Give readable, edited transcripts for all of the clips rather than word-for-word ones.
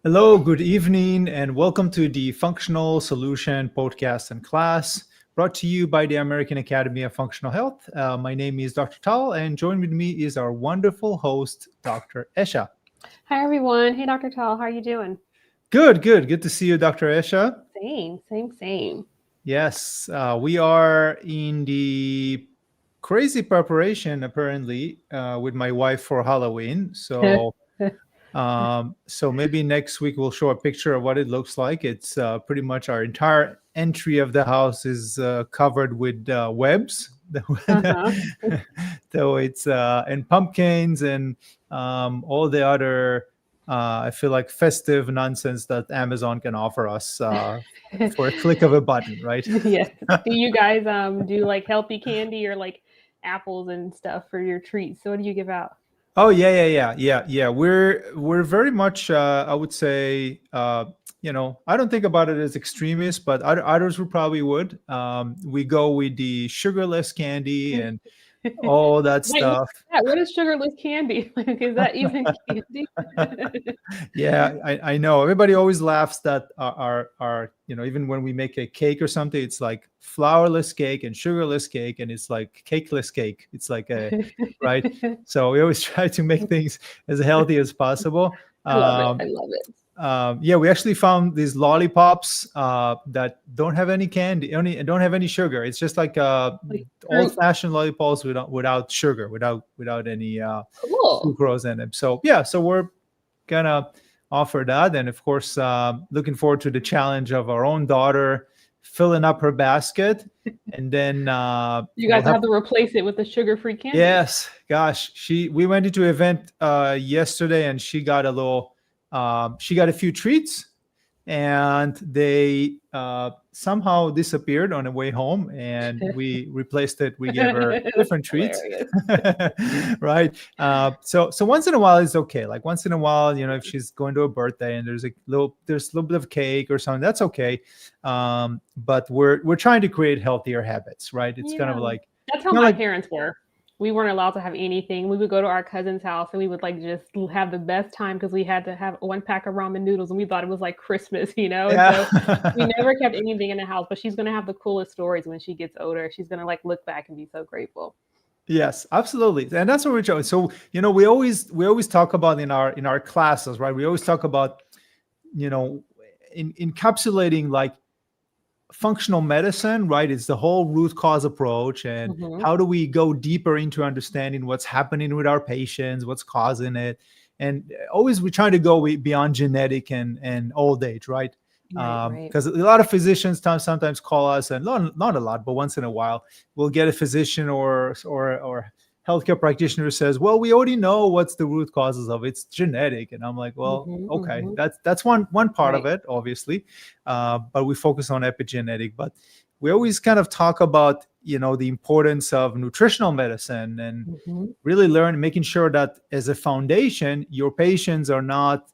Hello, good evening, and welcome to the Functional Solution podcast and class brought to you by the American Academy of Functional Health. My name is Dr. Tal, and joined with me is our wonderful host, Dr. Esha. Hi, everyone. Hey, Dr. Tal. How are you doing? Good, good. Good to see you, Dr. Esha. Same. Yes, we are in the crazy preparation, apparently, with my wife for Halloween. So maybe next week we'll show a picture of what it looks like. It's pretty much our entire entry of the house is covered with webs. Uh-huh. So it's and pumpkins and all the other I feel like festive nonsense that Amazon can offer us for a click of a button, right? Yes. Do you guys do like healthy candy or like apples and stuff for your treats? So what do you give out? Oh yeah. We're very much I would say I don't think about it as extremists, but others would probably would. We go with the sugarless candy and all that Wait, what's stuff. that? What is sugarless candy? Like, is that even candy? Yeah, I know. Everybody always laughs that our even when we make a cake or something, it's like flourless cake and sugarless cake, and it's like cakeless cake. It's like a right. So we always try to make things as healthy as possible. I love it. I Um, love it. yeah, we actually found these lollipops that don't have any candy, only don't have any sugar. It's just like Like fruit. old-fashioned lollipops without sugar, without any Cool. sucrose in them. So yeah, so we're gonna offer that, and of course, looking forward to the challenge of our own daughter filling up her basket, and then You we'll guys have. have to replace it with the sugar-free candy. Yes, gosh, we went into an event yesterday, and she got she got a few treats, and they somehow disappeared on the way home, and we replaced it. We gave her That's different treats, hilarious. right? So once in a while it's okay. Like once in a while, if she's going to a birthday and there's a little bit of cake or something, that's okay. But we're trying to create healthier habits, right? It's kind of Yeah. like That's how my parents were. We weren't allowed to have anything. We would go to our cousin's house and we would like just have the best time because we had to have one pack of ramen noodles and we thought it was like Christmas, you know? And so we yeah. never kept anything in the house, but she's gonna have the coolest stories when she gets older. She's gonna like look back and be so grateful. Yes, absolutely, and that's what we're showing. So we always talk about in our classes, right? We always talk about encapsulating like functional medicine, right? It's the whole root cause approach, and Hmm. how do we go deeper into understanding what's happening with our patients, what's causing it, and always we try to go beyond genetic and old age, right? Right. Because a lot of physicians sometimes call us, and not a lot, but once in a while, we'll get a physician or healthcare practitioner who says, "Well, we already know what's the root causes of it. It's genetic," and I'm like, "Well, okay, Hmm. that's one part of Right. it, obviously." But we focus on epigenetic. But we always kind of talk about the importance of nutritional medicine and Hmm. really making sure that as a foundation, your patients are not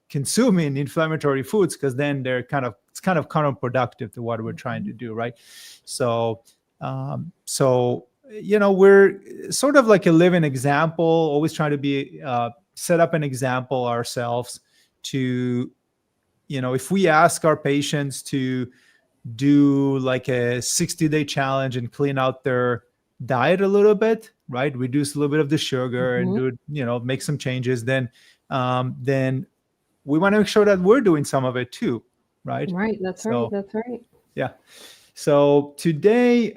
consuming inflammatory foods, because then it's kind of counterproductive to what we're trying to Hmm. do, right? So we're sort of like a living example, always trying to be set up an example ourselves to if we ask our patients to do like a 60-day challenge and clean out their diet a little bit, right? Reduce a little bit of the sugar and Hmm. make some changes, then we want to make sure that we're doing some of it too, right? Right. That's right. So That's right. yeah. So today,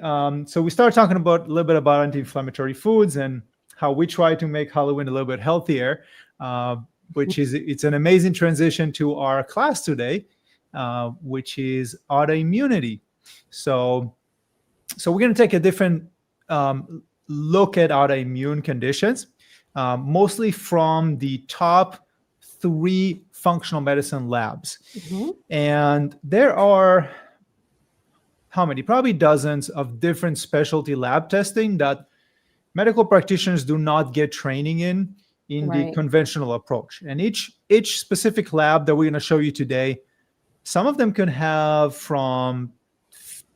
so we started talking about a little bit about anti-inflammatory foods and how we try to make Halloween a little bit healthier, uh, it's an amazing transition to our class today, which is autoimmunity. So, so we're going to take a different look at autoimmune conditions, mostly from the top three functional medicine labs. Hmm. And there are how many? Probably dozens of different specialty lab testing that medical practitioners do not get training in the Right. conventional approach. And each specific lab that we're going to show you today, some of them can have from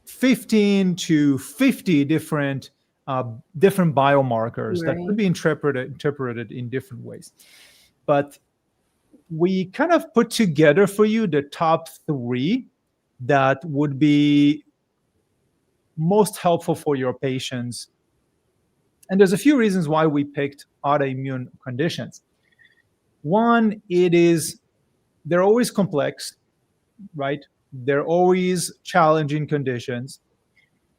15 to 50 different biomarkers that could Right. be interpreted in different ways. But we kind of put together for you the top 3 that would be most helpful for your patients. And there's a few reasons why we picked autoimmune conditions. One, they're always complex, right? They're always challenging conditions.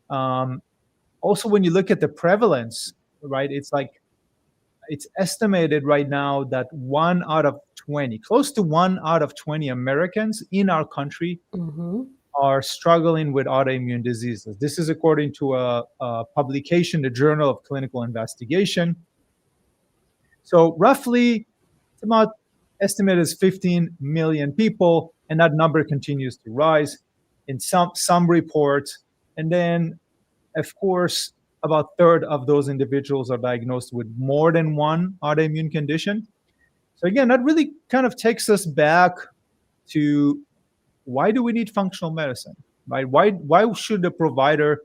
Also, when you look at the prevalence, right, it's estimated right now that 1 out of 20, close to 1 out of 20 Americans in our country are struggling with autoimmune diseases. This is according to a publication, the Journal of Clinical Investigation. So roughly, it's about estimated as 15 million people, and that number continues to rise in some reports. And then, of course, about a third of those individuals are diagnosed with more than one autoimmune condition. So again, that really kind of takes us back to, why do we need functional medicine, right? Why should the provider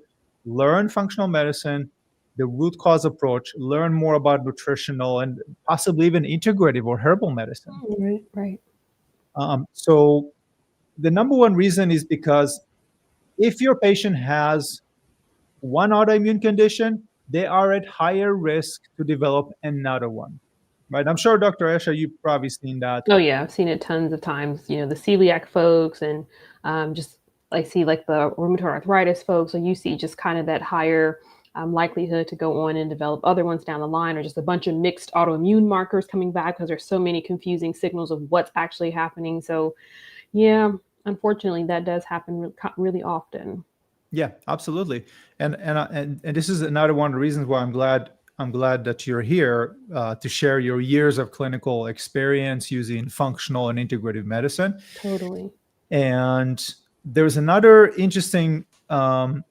learn functional medicine, the root cause approach, learn more about nutritional and possibly even integrative or herbal medicine? Right. So the number one reason is because if your patient has one autoimmune condition, they are at higher risk to develop another one, right? I'm sure, Dr. Esha, you've probably seen that. Oh yeah, I've seen it tons of times. The celiac folks, and just I see like the rheumatoid arthritis folks. So you see just kind of that higher likelihood to go on and develop other ones down the line, or just a bunch of mixed autoimmune markers coming back because there's so many confusing signals of what's actually happening. So yeah, unfortunately, that does happen really often. Yeah, absolutely. And this is another one of the reasons why I'm glad that you're here to share your years of clinical experience using functional and integrative medicine. Totally. And there's another interesting, of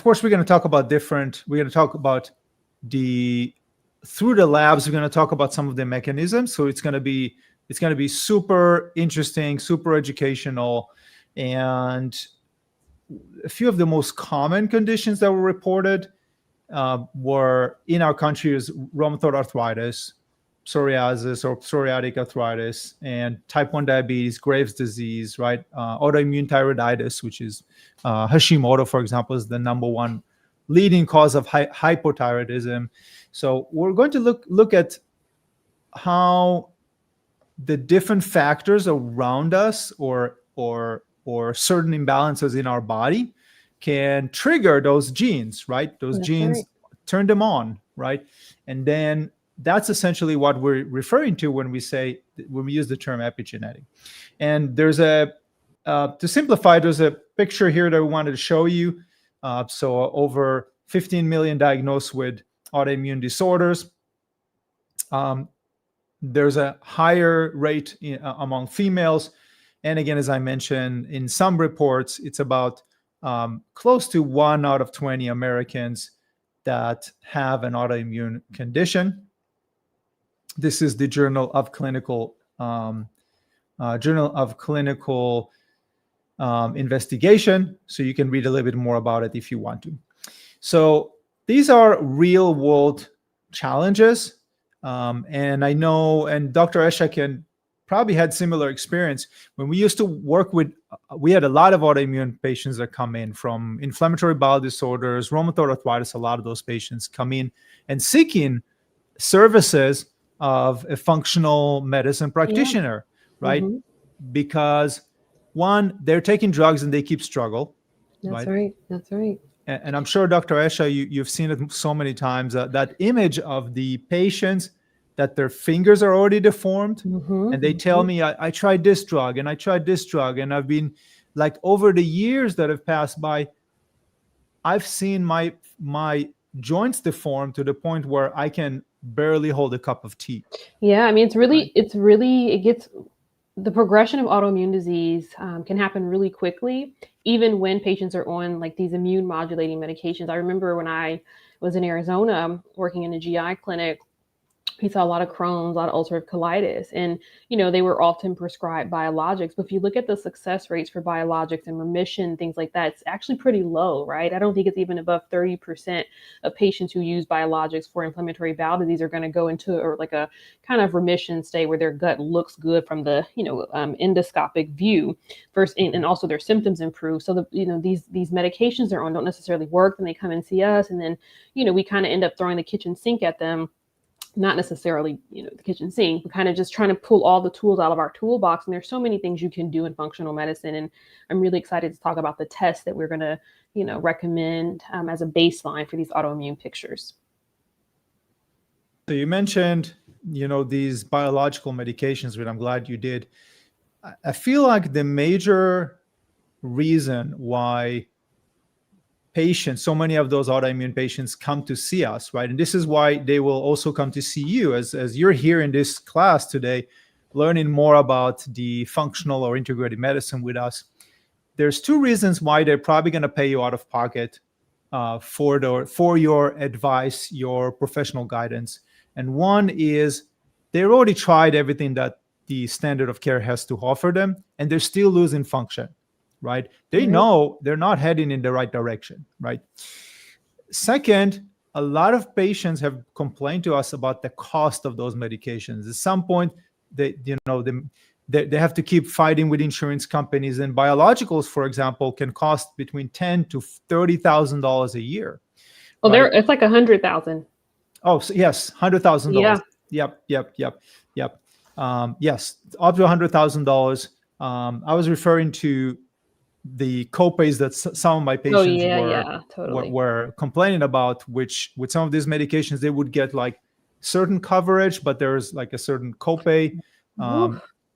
course, we're going to talk about through the labs, we're going to talk about some of the mechanisms. So it's going to be super interesting, super educational. And a few of the most common conditions that were reported were in our country is rheumatoid arthritis, psoriasis or psoriatic arthritis, and type 1 diabetes, Graves' disease, right? Autoimmune thyroiditis, which is Hashimoto, for example, is the number one leading cause of hypothyroidism. So we're going to look at how the different factors around us or certain imbalances in our body can trigger those genes, right? Those genes turn them on, right? And then that's essentially what we're referring to when we use the term epigenetic. And there's to simplify, there's a picture here that we wanted to show you. So over 15 million diagnosed with autoimmune disorders. There's a higher rate among females. And again, as I mentioned, in some reports, it's about close to 1 out of 20 Americans that have an autoimmune condition. This is the Journal of Clinical Investigation. So you can read a little bit more about it if you want to. So these are real world challenges. And I know, and Dr. Esha can probably had similar experience when we used to work with, we had a lot of autoimmune patients that come in from inflammatory bowel disorders, rheumatoid arthritis. A lot of those patients come in and seeking services of a functional medicine practitioner, right? Because one, they're taking drugs and they keep struggle. That's right. And I'm sure, Dr. Esha, you've seen it so many times, that image of the patients that their fingers are already deformed. And they tell me, I tried this drug and I tried this drug. And I've been like, over the years that have passed by, I've seen my joints deform to the point where I can barely hold a cup of tea. Yeah. I mean, the progression of autoimmune disease can happen really quickly, even when patients are on like these immune modulating medications. I remember when I was in Arizona working in a GI clinic, He saw a lot of Crohn's, a lot of ulcerative colitis, and they were often prescribed biologics. But if you look at the success rates for biologics and remission, things like that, it's actually pretty low, right? I don't think it's even above 30% of patients who use biologics for inflammatory bowel disease are going to go into like a kind of remission state where their gut looks good from the endoscopic view first, and also their symptoms improve. So these medications they're on don't necessarily work, and they come and see us, and then we kind of end up throwing the kitchen sink at them. Not necessarily, the kitchen sink, but kind of just trying to pull all the tools out of our toolbox. And there's so many things you can do in functional medicine. And I'm really excited to talk about the tests that we're going to, recommend as a baseline for these autoimmune pictures. So you mentioned, these biological medications, which I'm glad you did. I feel like the major reason why patients, so many of those autoimmune patients come to see us, right? And this is why they will also come to see you as you're here in this class today, learning more about the functional or integrated medicine with us. There's two reasons why they're probably going to pay you out of pocket for your advice, your professional guidance. And one is they already tried everything that the standard of care has to offer them, and they're still losing function. Right? They know they're not heading in the right direction, right? Second, a lot of patients have complained to us about the cost of those medications. At some point, they have to keep fighting with insurance companies, and biologicals, for example, can cost between $10,000 to $30,000 a year. Well, right? It's like $100,000. Oh, so yes, $100,000. Yeah. Yep. Yes, up to $100,000. I was referring to the copays that some of my patients were complaining about, which with some of these medications, they would get like certain coverage, but there's like a certain copay.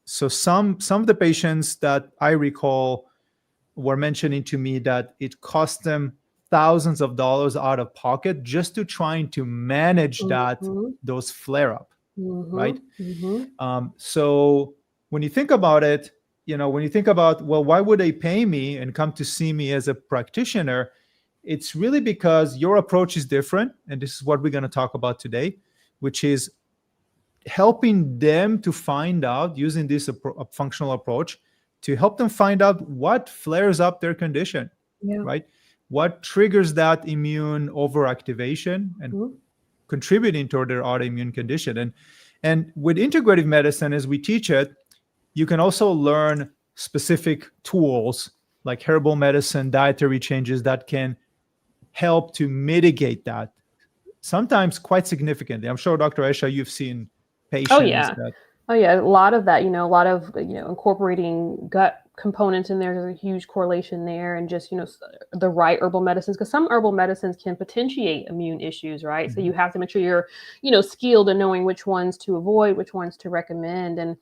So some of the patients that I recall were mentioning to me that it cost them thousands of dollars out of pocket just to trying to manage those flare-up, right? So when you think about it, when you think about, well, why would they pay me and come to see me as a practitioner? It's really because your approach is different. And this is what we're going to talk about today, which is helping them to find out, using this functional approach, to help them find out what flares up their condition, right? What triggers that immune overactivation and contributing toward their autoimmune condition. And with integrative medicine, as we teach it, you can also learn specific tools like herbal medicine, dietary changes that can help to mitigate that, sometimes quite significantly. I'm sure, Dr. Aisha, you've seen patients. A lot of that, a lot of, incorporating gut components in there. There's a huge correlation there, and just, the right herbal medicines, because some herbal medicines can potentiate immune issues, right? So you have to make sure you're, skilled in knowing which ones to avoid, which ones to recommend. And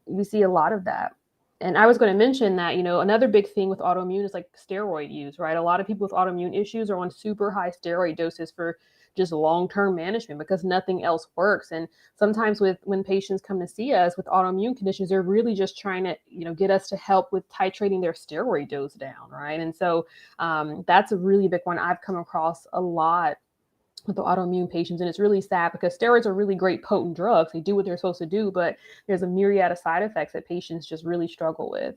we see a lot of that. And I was going to mention that, another big thing with autoimmune is like steroid use, right? A lot of people with autoimmune issues are on super high steroid doses for just long-term management because nothing else works. And sometimes when patients come to see us with autoimmune conditions, they're really just trying to, get us to help with titrating their steroid dose down, right? And so that's a really big one I've come across a lot with the autoimmune patients. And it's really sad because steroids are really great potent drugs. They do what they're supposed to do, but there's a myriad of side effects that patients just really struggle with.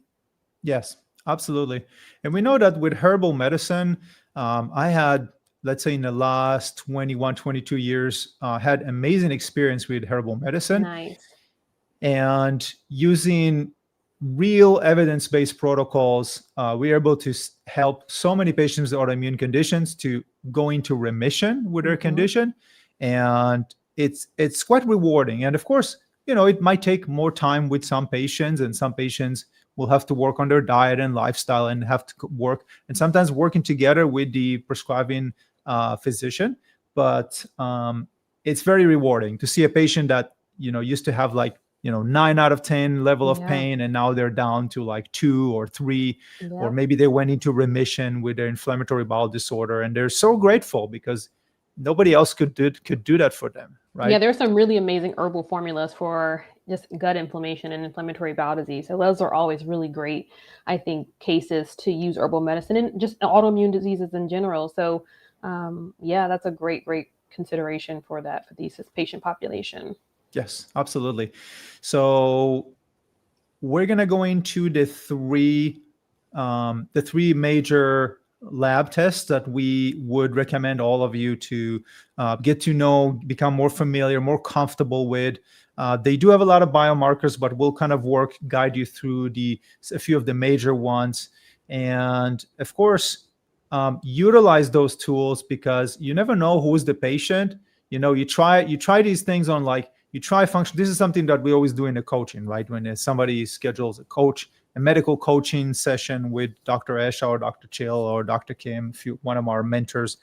Yes, absolutely. And we know that with herbal medicine, I had, let's say in the last 21, 22 years, had amazing experience with herbal medicine. Nice. And using real evidence-based protocols, we're able to help so many patients with autoimmune conditions to go into remission with their condition. And it's quite rewarding. And of course, it might take more time with some patients, and some patients will have to work on their diet and lifestyle and have to work, and sometimes working together with the prescribing physician. But it's very rewarding to see a patient that, used to have like, 9 out of 10 level of pain, and now they're down to like 2 or 3, or maybe they went into remission with their inflammatory bowel disorder, and they're so grateful because nobody else could do that for them, right? Yeah, there's some really amazing herbal formulas for just gut inflammation and inflammatory bowel disease. So those are always really great, I think, cases to use herbal medicine and just autoimmune diseases in general. So that's a great consideration for this patient population. Yes, absolutely. So we're going to go into the three major lab tests that we would recommend all of you to get to know, become more familiar, more comfortable with. They do have a lot of biomarkers, but we'll kind of guide you through a few of the major ones. And of course, utilize those tools, because you never know who's the patient. You try these things on, like, you try function. This is something that we always do in the coaching, right? When somebody schedules a medical coaching session with Dr. Esha or Dr. Chill or Dr. Kim, one of our mentors,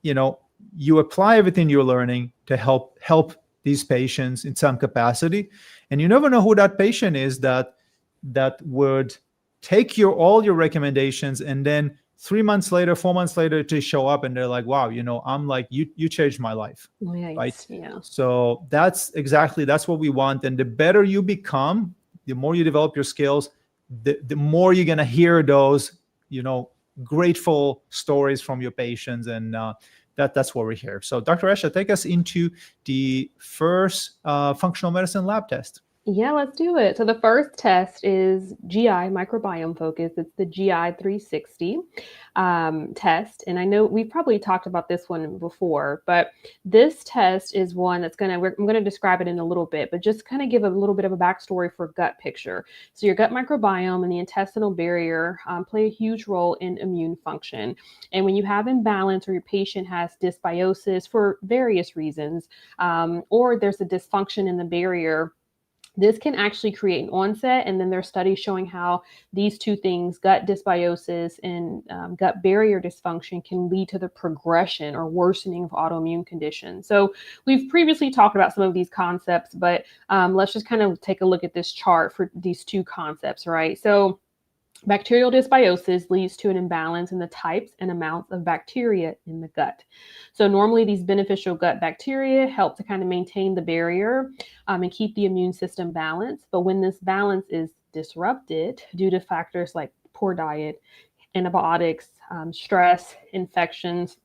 you apply everything you're learning to help these patients in some capacity, and you never know who that patient is that would take all your recommendations, and then 3 months later, 4 months later, to show up and they're like, wow, I'm like, you changed my life. Nice. Right? Yeah. So that's what we want. And the better you become, the more you develop your skills, the more you're going to hear those, grateful stories from your patients. And that's what we're here. So Dr. Esha, take us into the first functional medicine lab test. Yeah, let's do it. So the first test is GI microbiome focus. It's the GI 360 test. And I know we've probably talked about this one before, but this test is one that's I'm going to describe it in a little bit, but just kind of give a little bit of a backstory for gut picture. So your gut microbiome and the intestinal barrier play a huge role in immune function. And when you have imbalance, or your patient has dysbiosis for various reasons, or there's a dysfunction in the barrier, this can actually create an onset. And then there are studies showing how these two things, gut dysbiosis and gut barrier dysfunction, can lead to the progression or worsening of autoimmune conditions. So we've previously talked about some of these concepts, but let's just kind of take a look at this chart for these two concepts, right? So bacterial dysbiosis leads to an imbalance in the types and amounts of bacteria in the gut. So normally these beneficial gut bacteria help to kind of maintain the barrier and keep the immune system balanced. But when this balance is disrupted due to factors like poor diet, antibiotics, stress, infections,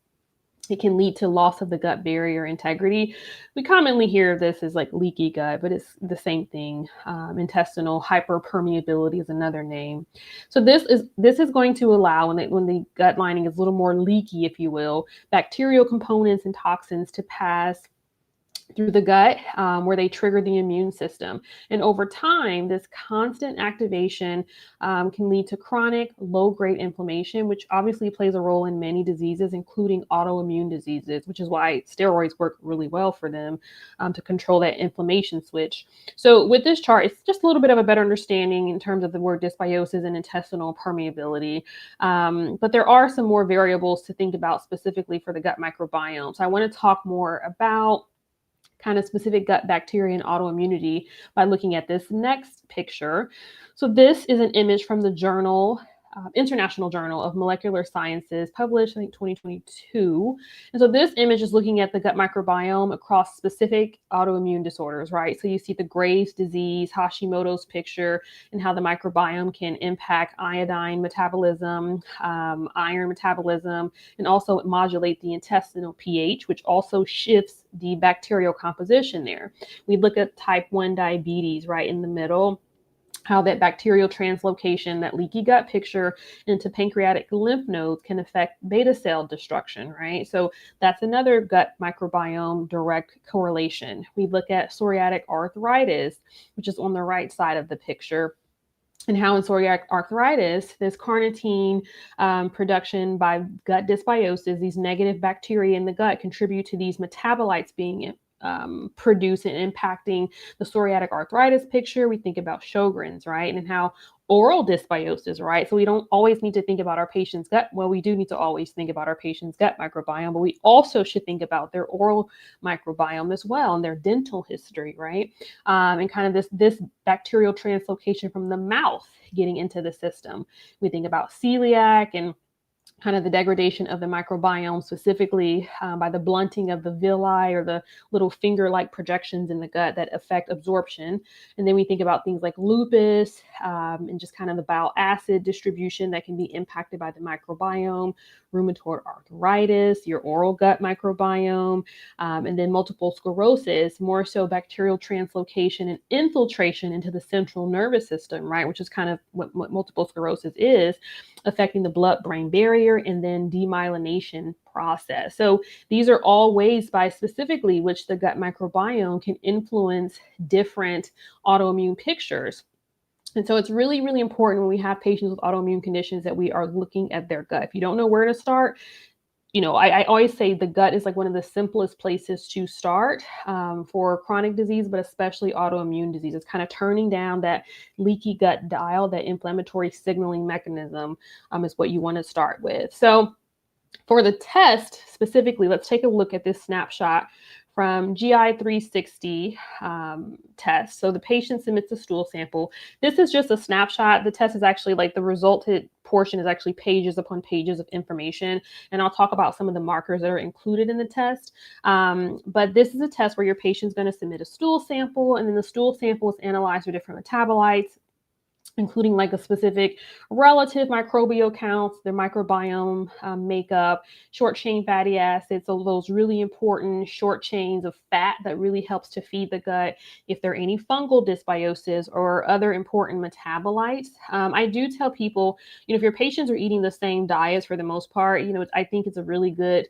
it can lead to loss of the gut barrier integrity. We commonly hear this as like leaky gut, but it's the same thing. Intestinal hyperpermeability is another name. So this is going to allow, when the gut lining is a little more leaky, if you will, bacterial components and toxins to pass through the gut, where they trigger the immune system. And over time, this constant activation can lead to chronic low-grade inflammation, which obviously plays a role in many diseases, including autoimmune diseases, which is why steroids work really well for them to control that inflammation switch. So with this chart, it's just a little bit of a better understanding in terms of the word dysbiosis and intestinal permeability. But there are some more variables to think about specifically for the gut microbiome. So I want to talk more about kind of specific gut bacteria and autoimmunity by looking at this next picture. So this is an image from the journal, International Journal of Molecular Sciences, published, I think, 2022. And so this image is looking at the gut microbiome across specific autoimmune disorders, right? So you see the Graves' disease, Hashimoto's picture, and how the microbiome can impact iodine metabolism, iron metabolism, and also modulate the intestinal pH, which also shifts the bacterial composition there. We look at type 1 diabetes right in the middle, how that bacterial translocation, that leaky gut picture into pancreatic lymph nodes, can affect beta cell destruction, right? So that's another gut microbiome direct correlation. We look at psoriatic arthritis, which is on the right side of the picture, and how in psoriatic arthritis, this carnitine production by gut dysbiosis, these negative bacteria in the gut, contribute to these metabolites being produced and impacting the psoriatic arthritis picture. We think about Sjogren's, right? And how oral dysbiosis, right? So we don't always need to think about our patient's gut. Well, we do need to always think about our patient's gut microbiome, but we also should think about their oral microbiome as well, and their dental history, right? And kind of this bacterial translocation from the mouth getting into the system. We think about celiac and kind of the degradation of the microbiome, specifically by the blunting of the villi or the little finger-like projections in the gut that affect absorption. And then we think about things like lupus and just kind of the bile acid distribution that can be impacted by the microbiome, rheumatoid arthritis, your oral gut microbiome, and then multiple sclerosis, more so bacterial translocation and infiltration into the central nervous system, right? Which is kind of what multiple sclerosis is, affecting the blood-brain barrier and then demyelination process. So these are all ways by specifically which the gut microbiome can influence different autoimmune pictures. And so it's really, really important when we have patients with autoimmune conditions that we are looking at their gut. If you don't know where to start, I always say the gut is like one of the simplest places to start for chronic disease, but especially autoimmune disease. It's kind of turning down that leaky gut dial, that inflammatory signaling mechanism is what you want to start with. So for the test specifically, let's take a look at this snapshot from GI 360 test. So the patient submits a stool sample. This is just a snapshot. The test is actually like the resulted portion is actually pages upon pages of information. And I'll talk about some of the markers that are included in the test. But this is a test where your patient's going to submit a stool sample, and then the stool sample is analyzed for different metabolites, including like a specific relative microbial counts, their microbiome makeup, short chain fatty acids, so those really important short chains of fat that really helps to feed the gut, if there are any fungal dysbiosis or other important metabolites. I do tell people, if your patients are eating the same diets for the most part, I think it's a really good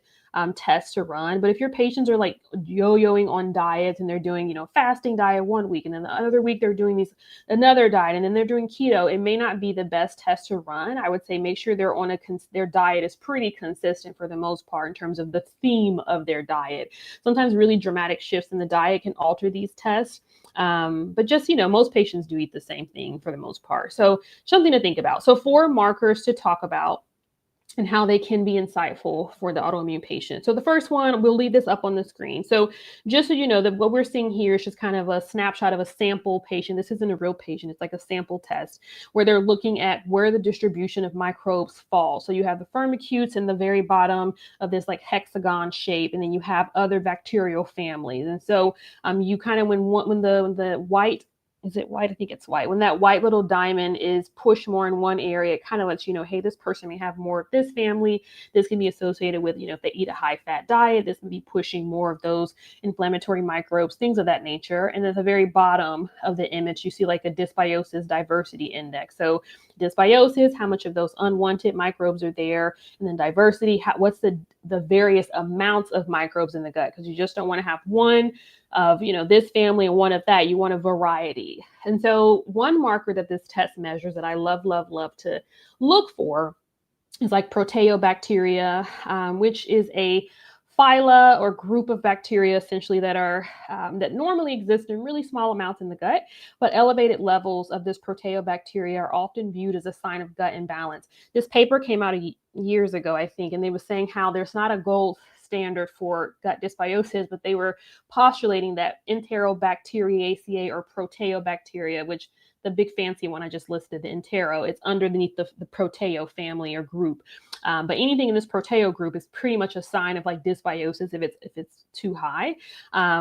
test to run. But if your patients are like yo-yoing on diets and they're doing, fasting diet one week, and then the other week they're doing another diet, and then they're doing keto, it may not be the best test to run. I would say make sure they're on their diet is pretty consistent for the most part in terms of the theme of their diet. Sometimes really dramatic shifts in the diet can alter these tests. But just, most patients do eat the same thing for the most part. So something to think about. So 4 markers to talk about and how they can be insightful for the autoimmune patient. So the first one, we'll leave this up on the screen. So just so you know, that what we're seeing here is just kind of a snapshot of a sample patient. This isn't a real patient. It's like a sample test where they're looking at where the distribution of microbes fall. So you have the firmicutes in the very bottom of this like hexagon shape, and then you have other bacterial families. And so you kind of, when the white, is it white? I think it's white. When that white little diamond is pushed more in one area, it kind of lets you know, hey, this person may have more of this family. This can be associated with, if they eat a high fat diet, this can be pushing more of those inflammatory microbes, things of that nature. And at the very bottom of the image, you see like a dysbiosis diversity index. So dysbiosis, how much of those unwanted microbes are there, and then diversity, what's the various amounts of microbes in the gut, because you just don't want to have one of this family and one of that. You want a variety. And so one marker that this test measures that I love to look for is like proteobacteria, which is a phyla or group of bacteria essentially that are that normally exist in really small amounts in the gut, but elevated levels of this proteobacteria are often viewed as a sign of gut imbalance. This paper came out years ago, I think, and they were saying how there's not a gold standard for gut dysbiosis, but they were postulating that Enterobacteriaceae or proteobacteria, which the big fancy one I just listed, the Entero, it's underneath the Proteo family or group. But anything in this Proteo group is pretty much a sign of like dysbiosis if it's too high.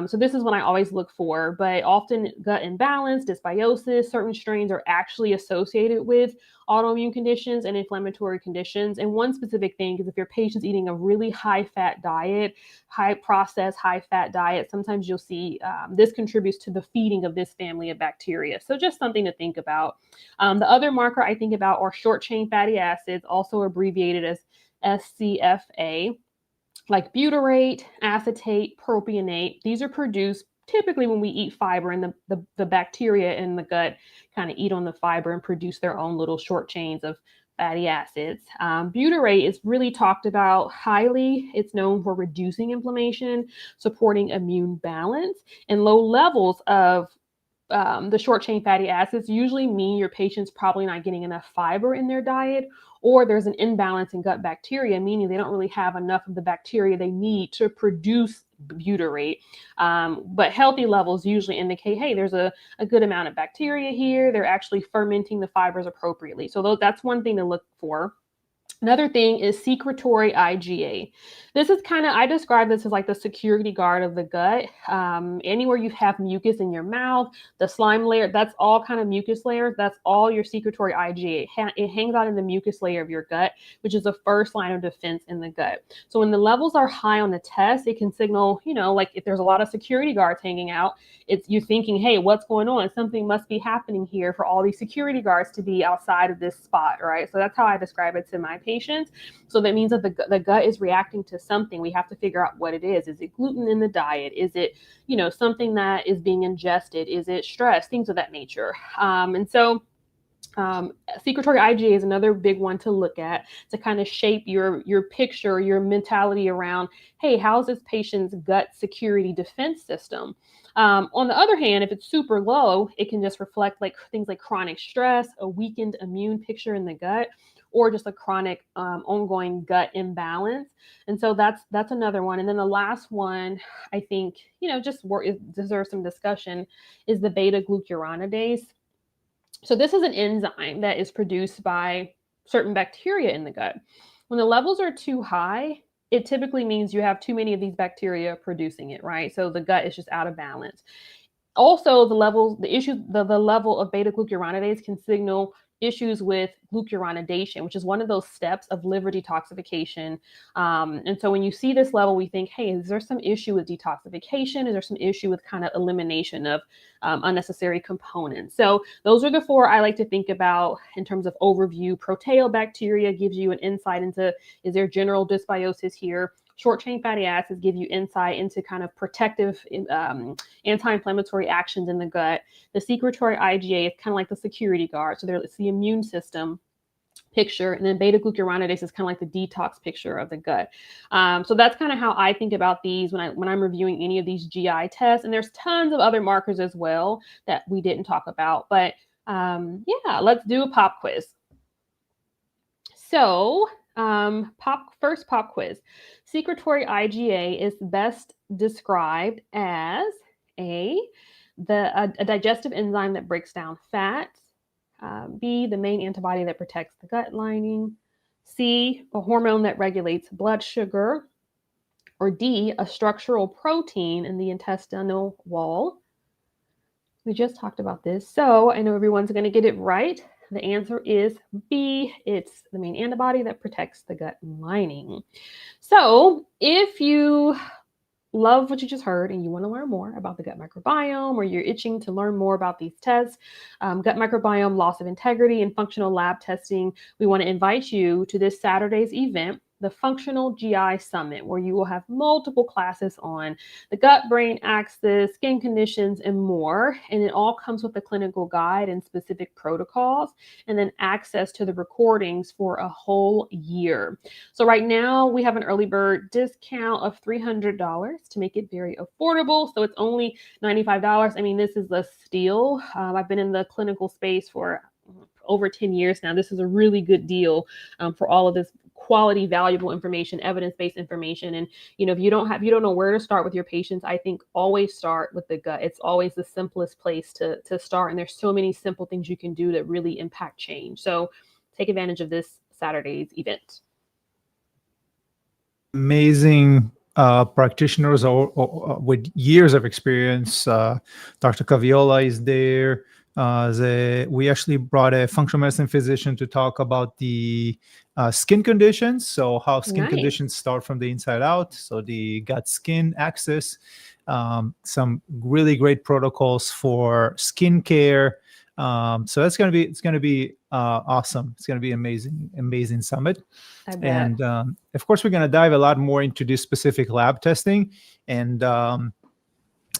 So this is what I always look for. But often gut imbalance, dysbiosis, certain strains are actually associated with autoimmune conditions and inflammatory conditions. And one specific thing is if your patient's eating a really high fat diet, high processed, high fat diet, sometimes you'll see this contributes to the feeding of this family of bacteria. So just something to think about. The other marker I think about are short chain fatty acids, also abbreviated as SCFA, like butyrate, acetate, propionate. These are produced typically when we eat fiber, and the bacteria in the gut kind of eat on the fiber and produce their own little short chains of fatty acids. Butyrate is really talked about highly. It's known for reducing inflammation, supporting immune balance, and low levels of the short chain fatty acids usually mean your patient's probably not getting enough fiber in their diet, or there's an imbalance in gut bacteria, meaning they don't really have enough of the bacteria they need to produce butyrate. But healthy levels usually indicate, hey, there's a good amount of bacteria here. They're actually fermenting the fibers appropriately. So that's one thing to look for. Another thing is secretory IgA. This is kind of, I describe this as like the security guard of the gut. Anywhere you have mucus in your mouth, the slime layer, that's all kind of mucus layers. That's all your secretory IgA. It hangs out in the mucus layer of your gut, which is the first line of defense in the gut. So when the levels are high on the test, it can signal, like if there's a lot of security guards hanging out, it's you thinking, hey, what's going on? Something must be happening here for all these security guards to be outside of this spot, right? So that's how I describe it to my patients. So that means that the gut is reacting to something. We have to figure out what it is. Is it gluten in the diet? Is it, something that is being ingested? Is it stress? Things of that nature. Secretory IgA is another big one to look at to kind of shape your picture, your mentality around, hey, how's this patient's gut security defense system? On the other hand, if it's super low, it can just reflect like things like chronic stress, a weakened immune picture in the gut, or just a chronic ongoing gut imbalance. And so that's another one. And then the last one, I think, just deserves some discussion, is the beta glucuronidase. So this is an enzyme that is produced by certain bacteria in the gut. When the levels are too high, it typically means you have too many of these bacteria producing it, right? So the gut is just out of balance. Also, the level of beta glucuronidase can signal issues with glucuronidation, which is one of those steps of liver detoxification. And so when you see this level, we think, hey, is there some issue with detoxification? Is there some issue with kind of elimination of unnecessary components? So those are the 4 I like to think about in terms of overview. Proteobacteria gives you an insight into, is there general dysbiosis here? Short-chain fatty acids give you insight into kind of protective anti-inflammatory actions in the gut. The secretory IgA is kind of like the security guard. So it's the immune system picture. And then beta glucuronidase is kind of like the detox picture of the gut. So that's kind of how I think about these when I'm reviewing any of these GI tests. And there's tons of other markers as well that we didn't talk about. But let's do a pop quiz. So first pop quiz. Secretory IgA is best described as a digestive enzyme that breaks down fats. B, the main antibody that protects the gut lining. C, a hormone that regulates blood sugar. Or D, a structural protein in the intestinal wall. We just talked about this, so I know everyone's going to get it right. The answer is B. It's the main antibody that protects the gut lining. So if you love what you just heard and you want to learn more about the gut microbiome, or you're itching to learn more about these tests, gut microbiome, loss of integrity, and functional lab testing, we want to invite you to this Saturday's event, the Functional GI Summit, where you will have multiple classes on the gut-brain axis, skin conditions, and more. And it all comes with a clinical guide and specific protocols, and then access to the recordings for a whole year. So right now we have an early bird discount of $300 to make it very affordable. So it's only $95. I mean, this is a steal. I've been in the clinical space for over 10 years now. This is a really good deal for all of this quality, valuable information, evidence-based information. And, if you don't know where to start with your patients, I think always start with the gut. It's always the simplest place to start. And there's so many simple things you can do that really impact change. So take advantage of this Saturday's event. Amazing practitioners with years of experience. Dr. Caviola is there. We actually brought a functional medicine physician to talk about the skin conditions. So how skin conditions start from the inside out. So the gut-skin axis. Some really great protocols for skin care. So it's going to be awesome. It's going to be amazing summit. And of course, we're going to dive a lot more into this specific lab testing and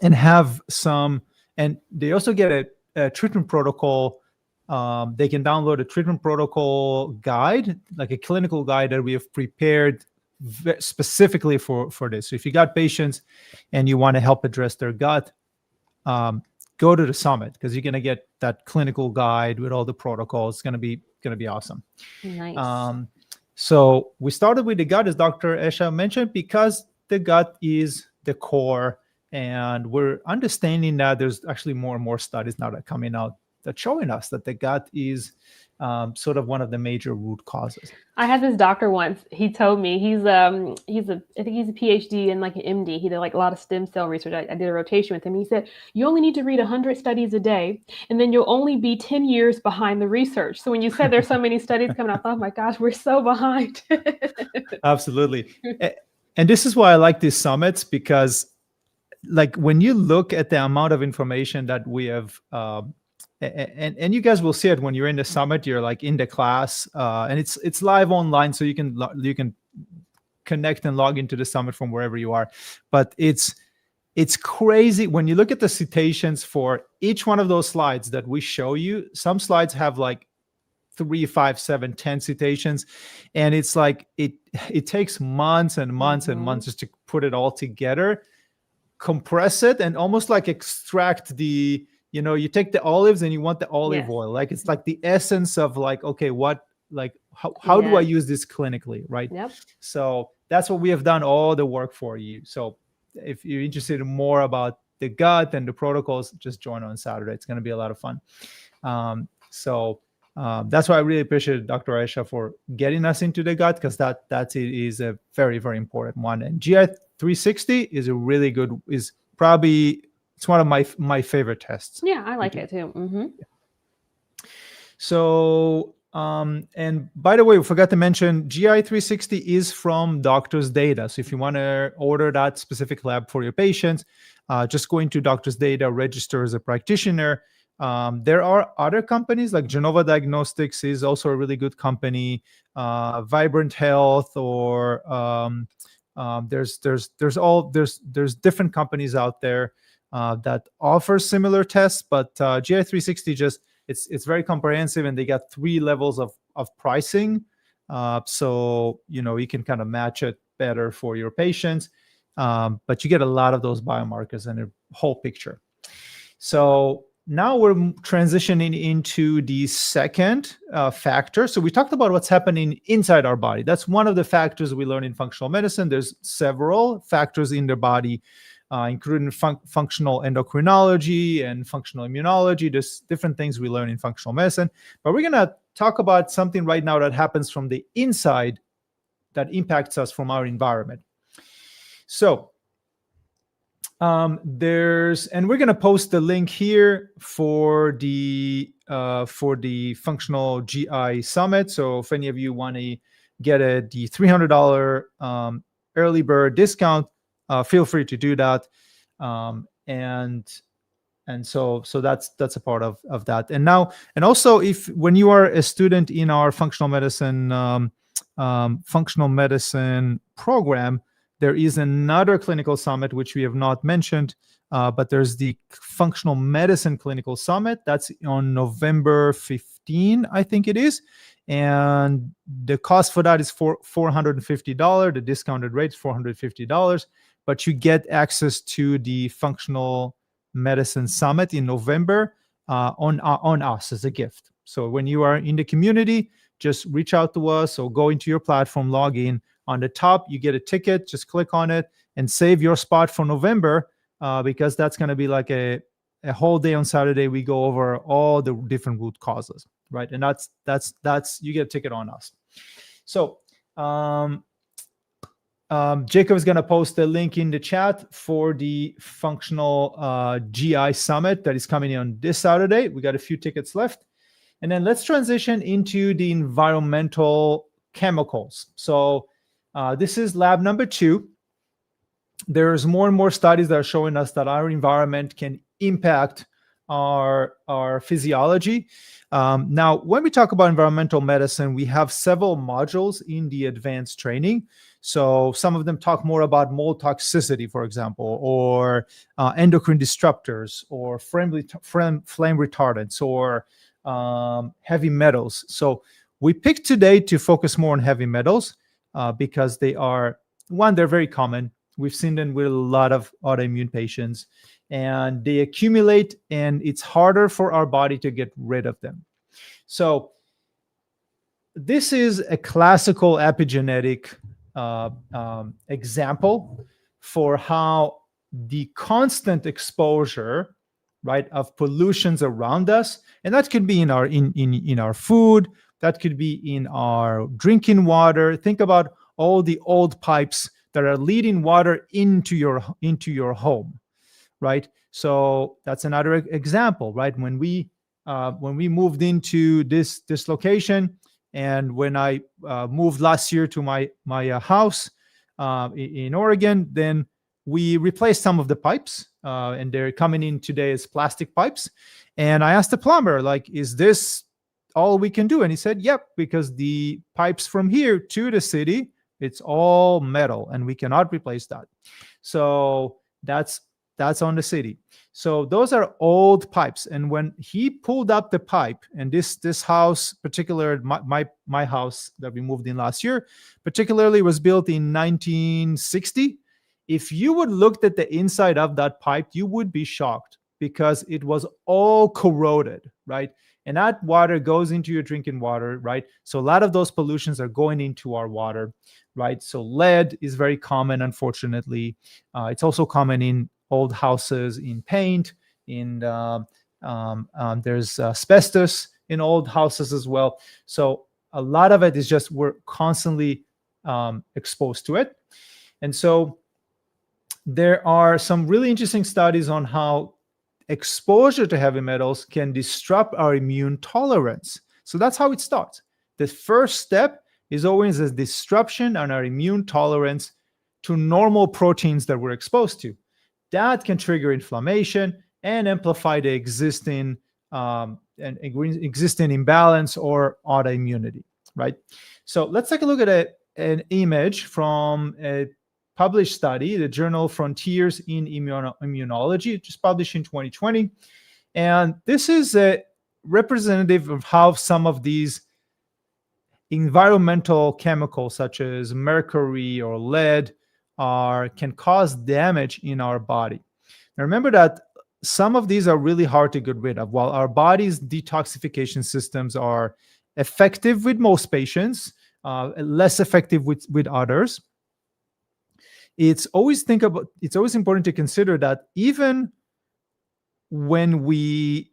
have some. And they also get a treatment protocol. They can download a treatment protocol guide, like a clinical guide that we have prepared specifically for this. So if you got patients and you want to help address their gut, go to the summit, because you're going to get that clinical guide with all the protocols. It's going to be awesome. Nice. So we started with the gut, as Dr. Esha mentioned, because the gut is the core, and we're understanding that there's actually more and more studies now that are coming out that's showing us that the gut is sort of one of the major root causes. I had this doctor once. He told me he's I think he's a PhD and like an MD. He did like a lot of stem cell research. I did a rotation with him. He said you only need to read 100 studies a day, and then you'll only be 10 years behind the research. So when you said there's so many studies coming out, I thought, oh my gosh, we're so behind. Absolutely. And this is why I like these summits, because like when you look at the amount of information that we have, and you guys will see it when you're in the summit, you're like in the class, and it's live online, so you can connect and log into the summit from wherever you are. But it's crazy when you look at the citations for each one of those slides that we show you. Some slides have like 3, 5, 7, 10 citations, and it's like it takes months and months and months just to put it all together, compress it, and almost like extract the, you take the olives and you want the olive oil. Like it's like the essence of like, okay, what, like how do I use this clinically, right? Yep. So that's what we have done all the work for you. So if you're interested in more about the gut and the protocols, just join on Saturday. It's going to be a lot of fun. That's why I really appreciate Dr. Aisha for getting us into the gut, because that is a very, very important one. And GI 360 is a really good, it's one of my favorite tests. Yeah, I like it too. Mm-hmm. So, and by the way, we forgot to mention GI 360 is from Doctor's Data. So if you want to order that specific lab for your patients, just go into Doctor's Data, register as a practitioner. There are other companies like Genova Diagnostics is also a really good company, Vibrant Health, or there's different companies out there that offer similar tests, but GI 360 it's very comprehensive, and they got 3 levels of pricing, so you can kind of match it better for your patients, but you get a lot of those biomarkers and a whole picture. So now we're transitioning into the second factor. So we talked about what's happening inside our body. That's one of the factors we learn in functional medicine. There's several factors in the body, including functional endocrinology and functional immunology. There's different things we learn in functional medicine. But we're going to talk about something right now that happens from the inside that impacts us from our environment. So and we're going to post the link here for the Functional GI Summit. So if any of you want to get the $300 early bird discount, feel free to do that. And so that's a part of that. And also when you are a student in our functional medicine program, there is another clinical summit, which we have not mentioned, but there's the Functional Medicine Clinical Summit. That's on November 15, I think it is. And the cost for that is $450. The discounted rate is $450. But you get access to the Functional Medicine Summit in November on us as a gift. So when you are in the community, just reach out to us or go into your platform, log in. On the top, you get a ticket. Just click on it and save your spot for November, because that's going to be like a whole day on Saturday. We go over all the different root causes, right? And that's you get a ticket on us. So Jacob is going to post a link in the chat for the Functional GI Summit that is coming on this Saturday. We got a few tickets left. And then let's transition into the environmental chemicals. So this is lab number 2. There's more and more studies that are showing us that our environment can impact our physiology. Now, when we talk about environmental medicine, we have several modules in the advanced training. So some of them talk more about mold toxicity, for example, or endocrine disruptors, or flame retardants, or heavy metals. So we picked today to focus more on heavy metals because they're very common. We've seen them with a lot of autoimmune patients, and they accumulate, and it's harder for our body to get rid of them. So this is a classical epigenetic example for how the constant exposure right, of pollutions around us. And that could be in our food, that could be in our drinking water. Think about all the old pipes that are leading water into your home, right? So that's another example, right? When we moved into this location, and when I moved last year to my house in Oregon, then we replaced some of the pipes, and they're coming in today as plastic pipes. And I asked the plumber, like, is this all we can do? And he said, yep, because the pipes from here to the city, it's all metal, and we cannot replace that. So that's on the city. So those are old pipes. And when he pulled up the pipe, and this house, particular my house that we moved in last year, particularly was built in 1960. If you would looked at the inside of that pipe, you would be shocked, because it was all corroded, right? And that water goes into your drinking water, right? So a lot of those pollutions are going into our water, right? So lead is very common, unfortunately. It's also common in old houses, in paint, there's asbestos in old houses as well. So a lot of it is just we're constantly exposed to it. And so there are some really interesting studies on how exposure to heavy metals can disrupt our immune tolerance. So that's how it starts. The first step is always a disruption on our immune tolerance to normal proteins that we're exposed to. That can trigger inflammation and amplify the existing imbalance or autoimmunity, right? So let's take a look at an image from a published study, the journal Frontiers in Immunology, just published in 2020. And this is a representative of how some of these environmental chemicals, such as mercury or lead, can cause damage in our body. Now, remember that some of these are really hard to get rid of. While our body's detoxification systems are effective with most patients, less effective with others, it's always important to consider that even when we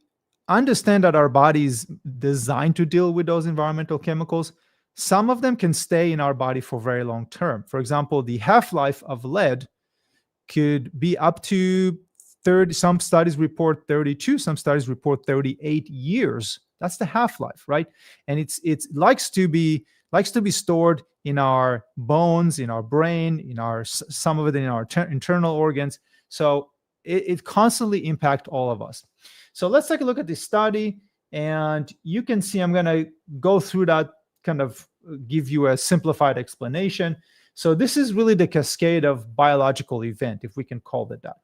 understand that our body is designed to deal with those environmental chemicals, some of them can stay in our body for very long term. For example, the half-life of lead could be up to 30. Some studies report 32, some studies report 38 years. That's the half-life, right? And it likes to be stored in our bones, in our brain, some of it in our internal organs. So it constantly impacts all of us. So let's take a look at this study, and you can see I'm going to go through that, kind of give you a simplified explanation. So this is really the cascade of biological event, if we can call it that.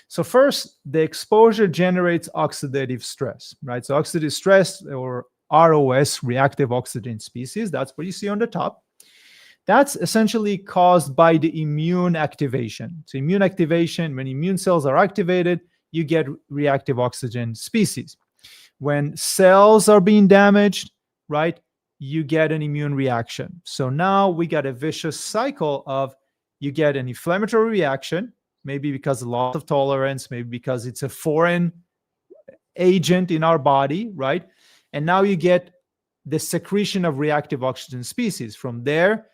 So first, the exposure generates oxidative stress, right? So oxidative stress, or ROS, reactive oxygen species, that's what you see on the top. That's essentially caused by the immune activation. So immune activation, when immune cells are activated, you get reactive oxygen species. When cells are being damaged, right, you get an immune reaction. So now we got a vicious cycle of, you get an inflammatory reaction, maybe because of loss of tolerance, maybe because it's a foreign agent in our body, right? And now you get the secretion of reactive oxygen species. From there,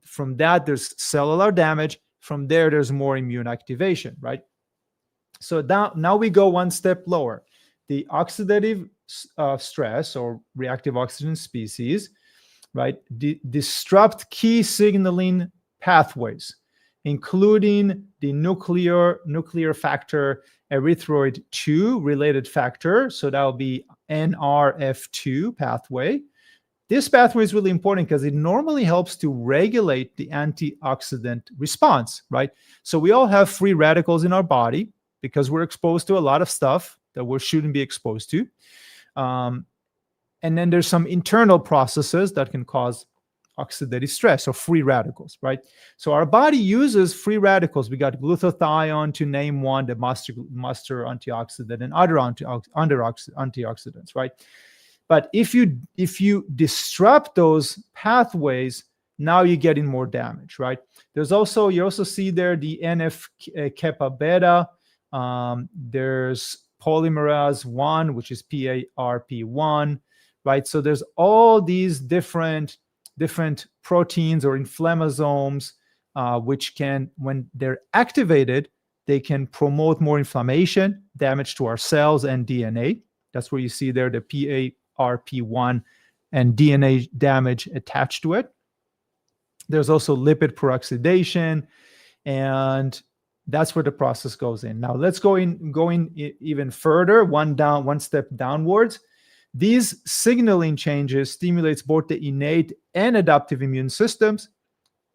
from that, there's cellular damage. From there, there's more immune activation, right? So now we go one step lower. The oxidative stress, or reactive oxygen species, right, disrupt key signaling pathways, including the nuclear factor erythroid 2 related factor. So that will be NRF2 pathway. This pathway is really important because it normally helps to regulate the antioxidant response, right? So we all have free radicals in our body because we're exposed to a lot of stuff that we shouldn't be exposed to. And then there's some internal processes that can cause oxidative stress, or free radicals, right? So our body uses free radicals. We got glutathione, to name one, the master antioxidant, and other antioxidants, right? But if you disrupt those pathways, now you're getting more damage, right? You also see there the NF kappa beta. There's polymerase 1, which is PARP1, right? So there's all these different proteins or inflammasomes, which can, when they're activated, they can promote more inflammation, damage to our cells and DNA. That's where you see there the PARP1 and DNA damage attached to it. There's also lipid peroxidation, and that's where the process goes in. Now let's go in even further, one step downwards. These signaling changes stimulates both the innate and adaptive immune systems.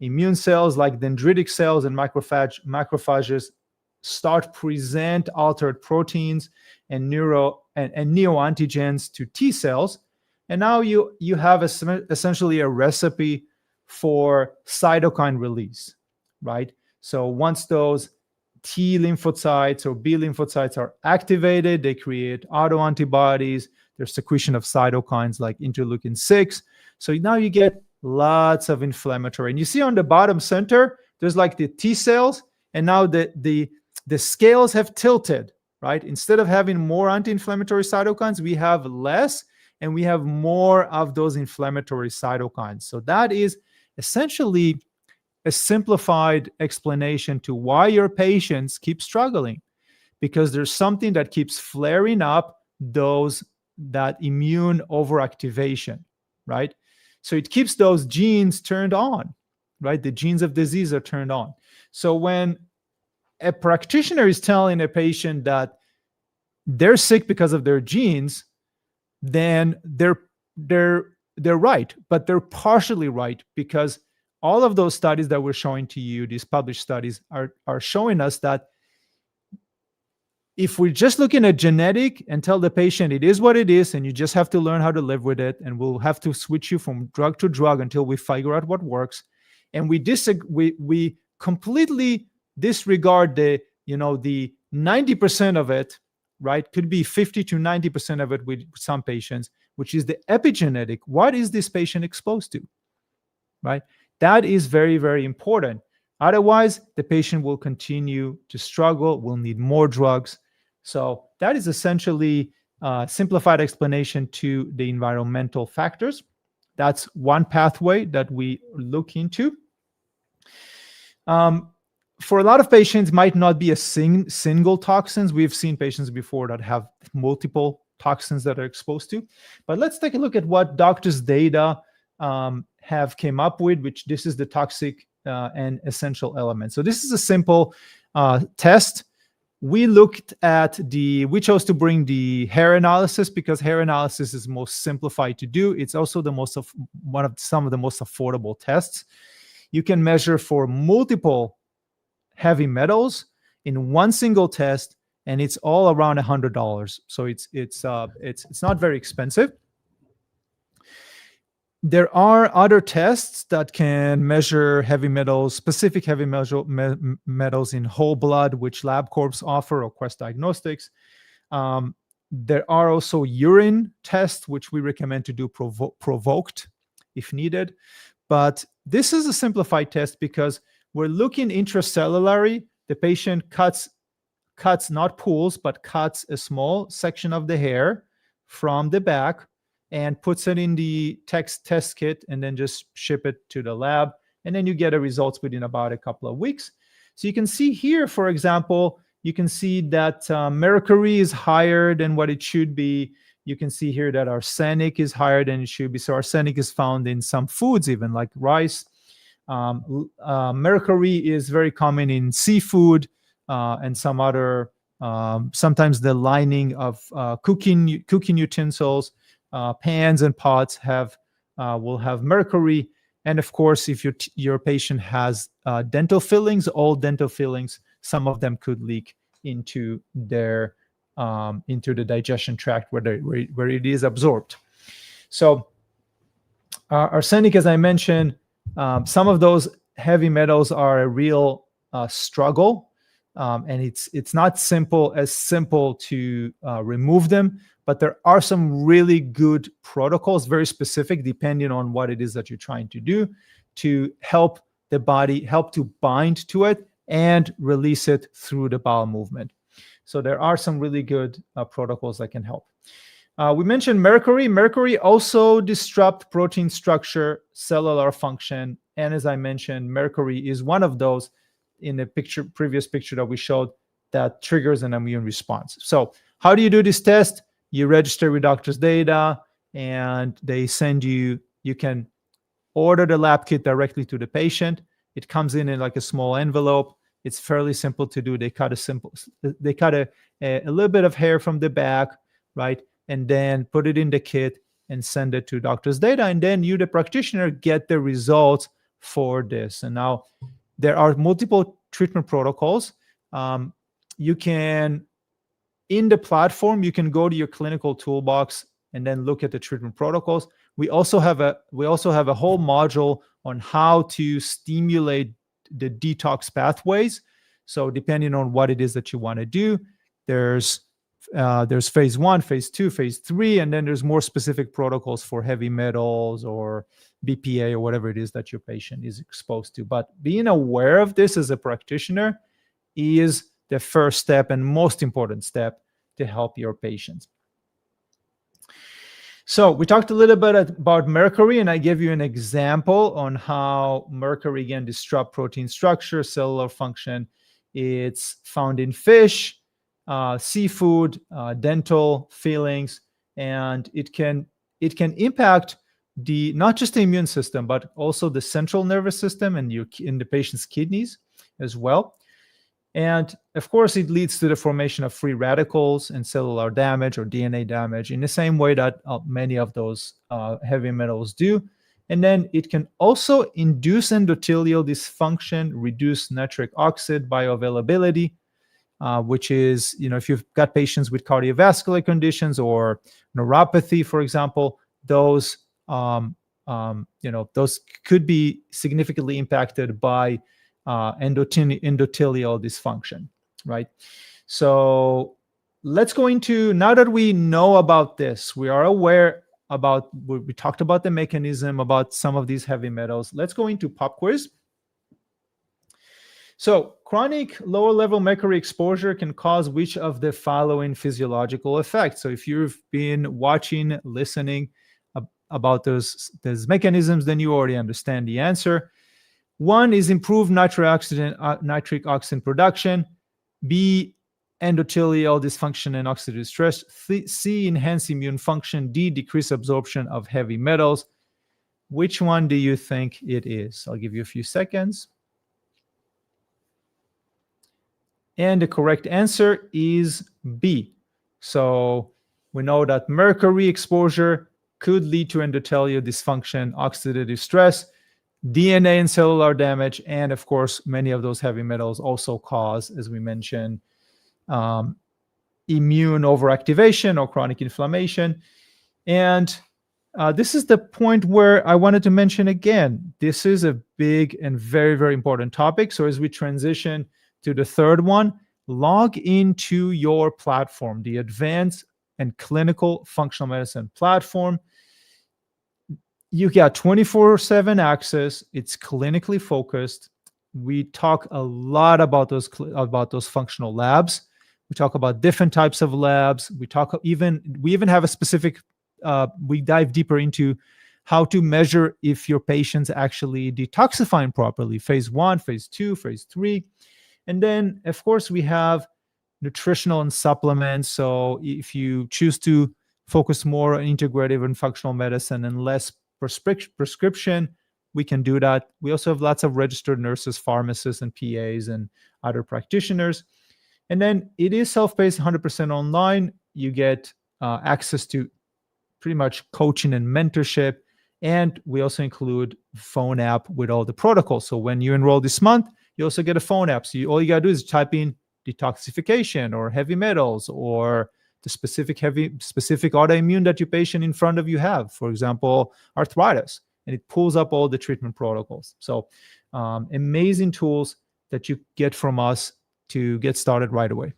Immune cells like dendritic cells and macrophages start present altered proteins and neoantigens to T cells. And now you have essentially a recipe for cytokine release, right? So once those T lymphocytes or B lymphocytes are activated, they create autoantibodies. There's secretion of cytokines like interleukin 6. So now you get lots of inflammatory. And you see on the bottom center, there's like the T cells, and now the scales have tilted, right? Instead of having more anti-inflammatory cytokines, we have less, and we have more of those inflammatory cytokines. So that is essentially a simplified explanation to why your patients keep struggling, because there's something that keeps flaring up that immune overactivation, right? So it keeps those genes turned on, right? The genes of disease are turned on. So when a practitioner is telling a patient that they're sick because of their genes, then they're right, but they're partially right, because all of those studies that we're showing to you, these published studies, are showing us that if we're just looking at genetic and tell the patient it is what it is, and you just have to learn how to live with it, and we'll have to switch you from drug to drug until we figure out what works, and we completely disregard the 90% of it, right? Could be 50 to 90% of it with some patients, which is the epigenetic. What is this patient exposed to, right? That is very, very important. Otherwise, the patient will continue to struggle, will need more drugs. So that is essentially a simplified explanation to the environmental factors. That's one pathway that we look into. For a lot of patients, might not be a single toxins. We've seen patients before that have multiple toxins that are exposed to. But let's take a look at what doctors' data have came up with, which this is the toxic and essential elements. So this is a simple test. We chose to bring the hair analysis because hair analysis is most simplified to do. It's also some of the most affordable tests. You can measure for multiple heavy metals in one single test, and it's all around $100. So it's not very expensive. There are other tests that can measure heavy metals, specific heavy metals in whole blood, which LabCorp offer, or Quest Diagnostics. There are also urine tests, which we recommend to do provoked if needed. But this is a simplified test because we're looking intracellularly. The patient cuts, not pulls, but cuts a small section of the hair from the back and puts it in the test kit, and then just ship it to the lab. And then you get the results within about a couple of weeks. So you can see here, for example, you can see that mercury is higher than what it should be. You can see here that arsenic is higher than it should be. So arsenic is found in some foods, even like rice. Mercury is very common in seafood and some other, sometimes the lining of cooking utensils. Pans and pots will have mercury. And of course, if your patient has dental fillings, all dental fillings, some of them could leak into the digestion tract where it is absorbed. So arsenic, as I mentioned, some of those heavy metals are a real struggle, and it's not simple to remove them. But there are some really good protocols, very specific, depending on what it is that you're trying to do, to help the body, help to bind to it and release it through the bowel movement. So there are some really good protocols that can help. We mentioned mercury. Mercury also disrupts protein structure, cellular function, and as I mentioned, mercury is one of those in the previous picture that we showed that triggers an immune response. So how do you do this test? You register with doctor's data, and they send you. You can order the lab kit directly to the patient. It comes in like a small envelope. It's fairly simple to do. They cut a little bit of hair from the back, right? And then put it in the kit and send it to doctor's data. And then you, the practitioner, get the results for this. And now there are multiple treatment protocols. You can, in the platform, you can go to your clinical toolbox and then look at the treatment protocols. We also have a whole module on how to stimulate the detox pathways. So depending on what it is that you want to do, there's phase 1, phase 2, phase 3, and then there's more specific protocols for heavy metals or BPA or whatever it is that your patient is exposed to. But being aware of this as a practitioner is the first step and most important step to help your patients. So we talked a little bit about mercury, and I gave you an example on how mercury, again, disrupt protein structure, cellular function. It's found in fish, seafood, dental fillings, and it can impact not just the immune system, but also the central nervous system and in the patient's kidneys as well. And of course, it leads to the formation of free radicals and cellular damage or DNA damage in the same way that many of those heavy metals do. And then it can also induce endothelial dysfunction, reduce nitric oxide bioavailability, which is, if you've got patients with cardiovascular conditions or neuropathy, for example, those could be significantly impacted by endothelial dysfunction, right? So let's go into, now that we know about this, we are aware about, we talked about the mechanism, about some of these heavy metals. Let's go into pop quiz. So chronic lower level mercury exposure can cause which of the following physiological effects? So if you've been watching, listening about those mechanisms, then you already understand the answer. 1 is improved nitric oxide production. B, endothelial dysfunction and oxidative stress. C, enhanced immune function. D, decreased absorption of heavy metals. Which one do you think it is? I'll give you a few seconds. And the correct answer is B. So we know that mercury exposure could lead to endothelial dysfunction, oxidative stress, DNA and cellular damage, and of course, many of those heavy metals also cause, as we mentioned, immune overactivation or chronic inflammation. And this is the point where I wanted to mention again, this is a big and very, very important topic. So as we transition to the third one, log into your platform, the Advanced and Clinical Functional Medicine platform. You got 24/7 access. It's clinically focused. We talk a lot about those functional labs. We talk about different types of labs. We even have a specific. We dive deeper into how to measure if your patient's actually detoxifying properly. Phase 1, phase 2, phase 3, and then of course we have nutritional and supplements. So if you choose to focus more on integrative and functional medicine and less prescription, we can do that. We also have lots of registered nurses, pharmacists, and PAs and other practitioners. And then it is self-paced, 100% online. You get access to pretty much coaching and mentorship. And we also include phone app with all the protocols. So when you enroll this month, you also get a phone app. So all you got to do is type in detoxification or heavy metals or the specific autoimmune that your patient in front of you have, for example, arthritis, and it pulls up all the treatment protocols. So amazing tools that you get from us to get started right away.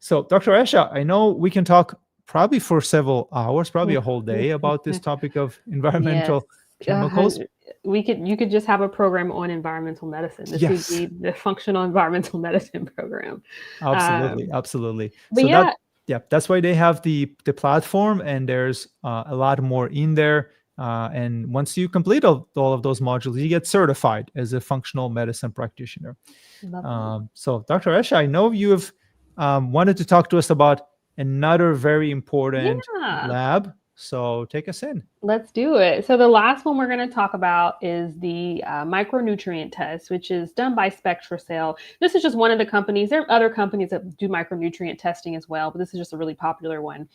So Dr. Esha, I know we can talk probably for several hours, probably a whole day about this topic of environmental chemicals. you could just have a program on environmental medicine. This would Yes, be the functional environmental medicine program. absolutely, Um, absolutely. but So that, yeah, yeah, that's why they have the platform, and there's a lot more in there. And once you complete all of those modules, you get certified as a functional medicine practitioner. lovely. So, Dr. Esha, I know you've wanted to talk to us about another very important Yeah. lab. So, take us in. Let's do it. So the last one we're going to talk about is the micronutrient test, which is done by SpectraCell. This is just one of the companies. There are other companies that do micronutrient testing as well, but this is just a really popular one.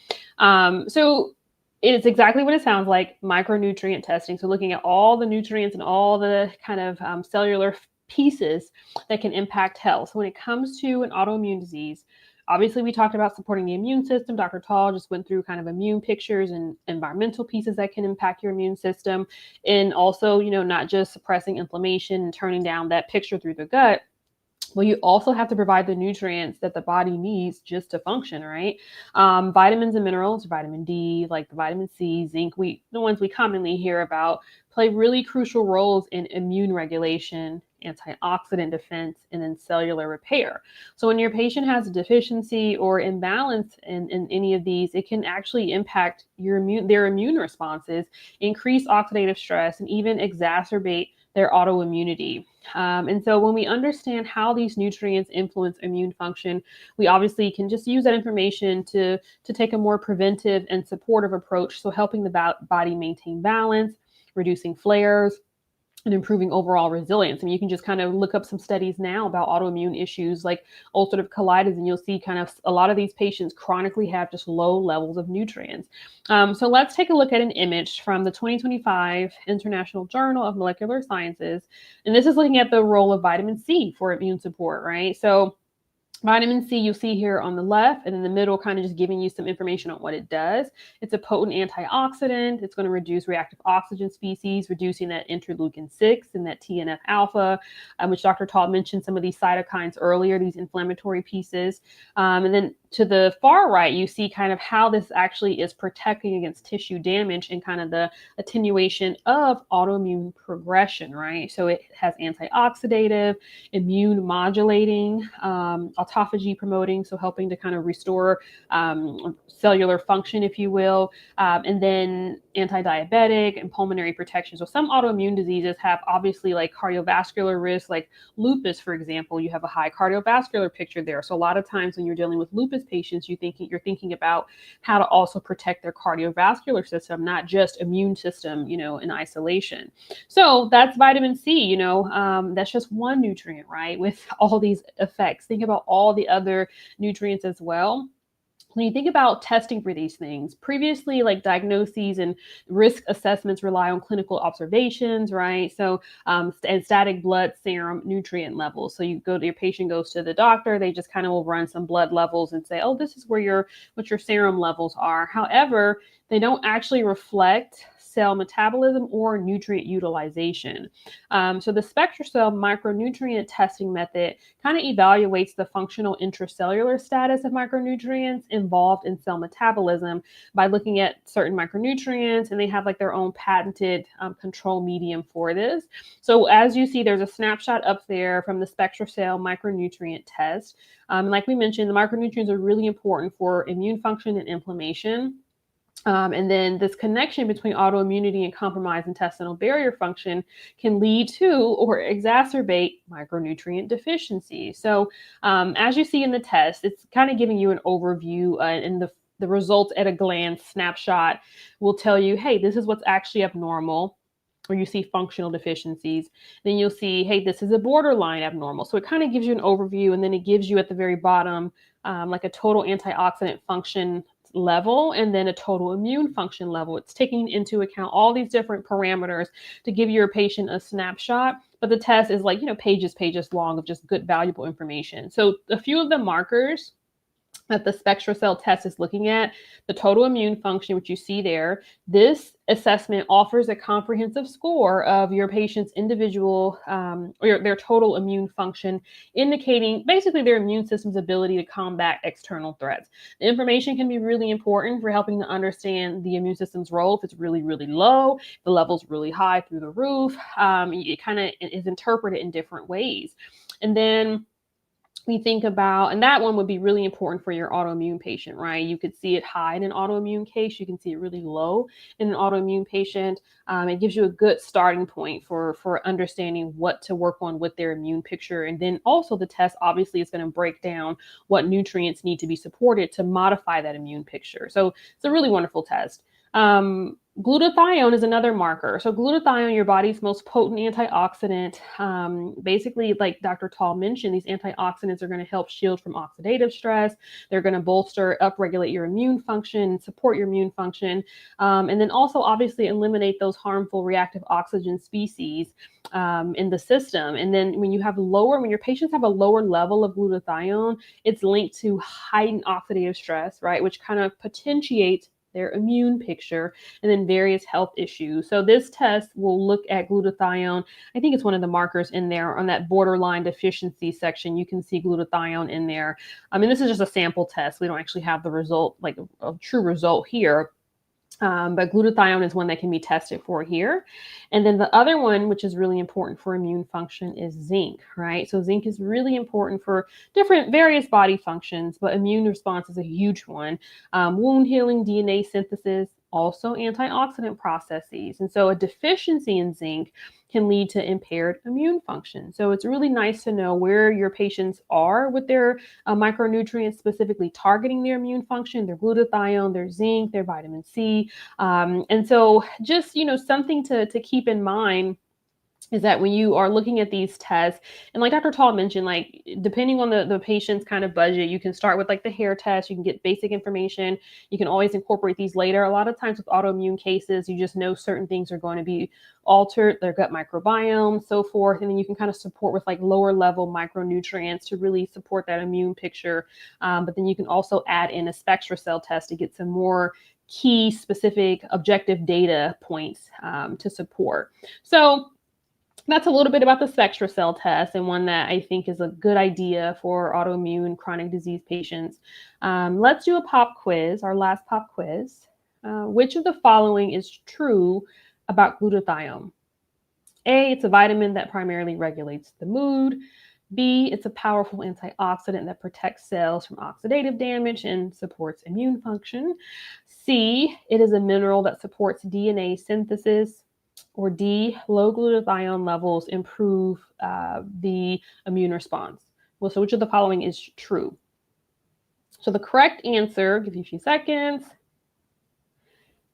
So it's exactly what it sounds like, micronutrient testing. So looking at all the nutrients and all the kind of cellular pieces that can impact health. So when it comes to an autoimmune disease, obviously, we talked about supporting the immune system. Dr. Tall just went through kind of immune pictures and environmental pieces that can impact your immune system. And also, not just suppressing inflammation and turning down that picture through the gut. Well, you also have to provide the nutrients that the body needs just to function, right? Vitamins and minerals, vitamin D, like the vitamin C, zinc, the ones we commonly hear about, play really crucial roles in immune regulation, antioxidant defense, and then cellular repair. So when your patient has a deficiency or imbalance in any of these, it can actually impact their immune responses, increase oxidative stress, and even exacerbate their autoimmunity. And so when we understand how these nutrients influence immune function, we obviously can just use that information to take a more preventive and supportive approach. So helping the body maintain balance, reducing flares, and improving overall resilience. I mean, you can just kind of look up some studies now about autoimmune issues like ulcerative colitis, and you'll see kind of a lot of these patients chronically have just low levels of nutrients. So let's take a look at an image from the 2025 International Journal of Molecular Sciences. And this is looking at the role of vitamin C for immune support, right? So vitamin C, you'll see here on the left, and in the middle, kind of just giving you some information on what it does. It's a potent antioxidant. It's going to reduce reactive oxygen species, reducing that interleukin 6 and that TNF alpha, which Dr. Todd mentioned some of these cytokines earlier, these inflammatory pieces. And then to the far right, you see kind of how this actually is protecting against tissue damage and kind of the attenuation of autoimmune progression, right? So it has antioxidative, immune modulating, autophagy promoting, so helping to kind of restore cellular function, if you will, and then anti-diabetic and pulmonary protection. So some autoimmune diseases have obviously like cardiovascular risk, like lupus, for example. You have a high cardiovascular picture there. So a lot of times when you're dealing with lupus patients, you're thinking about how to also protect their cardiovascular system, not just immune system, in isolation. So that's vitamin C. That's just one nutrient, right? With all these effects, think about all the other nutrients as well. When you think about testing for these things, previously, like diagnoses and risk assessments rely on clinical observations, right? So, and static blood serum nutrient levels. So your patient goes to the doctor, they just kind of will run some blood levels and say, oh, this is what your serum levels are. However, they don't actually reflect cell metabolism or nutrient utilization. So the SpectraCell micronutrient testing method kind of evaluates the functional intracellular status of micronutrients involved in cell metabolism by looking at certain micronutrients, and they have like their own patented control medium for this. So as you see, there's a snapshot up there from the SpectraCell micronutrient test. Like we mentioned, the micronutrients are really important for immune function and inflammation. And then this connection between autoimmunity and compromised intestinal barrier function can lead to or exacerbate micronutrient deficiency. So as you see in the test, it's kind of giving you an overview and the results at a glance snapshot will tell you, hey, this is what's actually abnormal, or you see functional deficiencies. Then you'll see, hey, this is a borderline abnormal. So it kind of gives you an overview, and then it gives you at the very bottom like a total antioxidant function level and then a total immune function level. It's taking into account all these different parameters to give your patient a snapshot. But the test is like, pages long of just good, valuable information. So a few of the markers that the SpectraCell test is looking at, the total immune function, which you see there. This assessment offers a comprehensive score of your patient's individual or their total immune function, indicating basically their immune system's ability to combat external threats. The information can be really important for helping to understand the immune system's role. If it's really, really low, the level's really high through the roof, it kind of is interpreted in different ways. And then we think about, and that one would be really important for your autoimmune patient, right? You could see it high in an autoimmune case. You can see it really low in an autoimmune patient. It gives you a good starting point for understanding what to work on with their immune picture. And then also the test obviously is going to break down what nutrients need to be supported to modify that immune picture. So it's a really wonderful test. Glutathione is another marker. So glutathione, your body's most potent antioxidant. Basically, like Dr. Tall mentioned, these antioxidants are going to help shield from oxidative stress. They're going to bolster, upregulate your immune function, support your immune function, and then also obviously eliminate those harmful reactive oxygen species in the system. And then when your patients have a lower level of glutathione, it's linked to heightened oxidative stress, right, which kind of potentiates their immune picture, and then various health issues. So this test will look at glutathione. I think it's one of the markers in there on that borderline deficiency section. You can see glutathione in there. I mean, this is just a sample test. We don't actually have the result, like a true result here. But glutathione is one that can be tested for here. And then the other one, which is really important for immune function, is zinc, right? So zinc is really important for various body functions, but immune response is a huge one. Wound healing, DNA synthesis, also antioxidant processes. And so a deficiency in zinc can lead to impaired immune function. So it's really nice to know where your patients are with their micronutrients, specifically targeting their immune function, their glutathione, their zinc, their vitamin C. And so just, something to keep in mind is that when you are looking at these tests, and like Dr. Tall mentioned, like depending on the patient's kind of budget, you can start with like the hair test, you can get basic information. You can always incorporate these later. A lot of times with autoimmune cases, you just know certain things are going to be altered, their gut microbiome, so forth. And then you can kind of support with like lower level micronutrients to really support that immune picture. But then you can also add in a SpectraCell test to get some more key specific objective data points to support. So that's a little bit about the SpectraCell test, and one that I think is a good idea for autoimmune chronic disease patients. Let's do a pop quiz, our last pop quiz. Which of the following is true about glutathione? A, it's a vitamin that primarily regulates the mood. B, it's a powerful antioxidant that protects cells from oxidative damage and supports immune function. C, it is a mineral that supports DNA synthesis. Or D, low glutathione levels improve the immune response. Well, so which of the following is true? So the correct answer, give you a few seconds,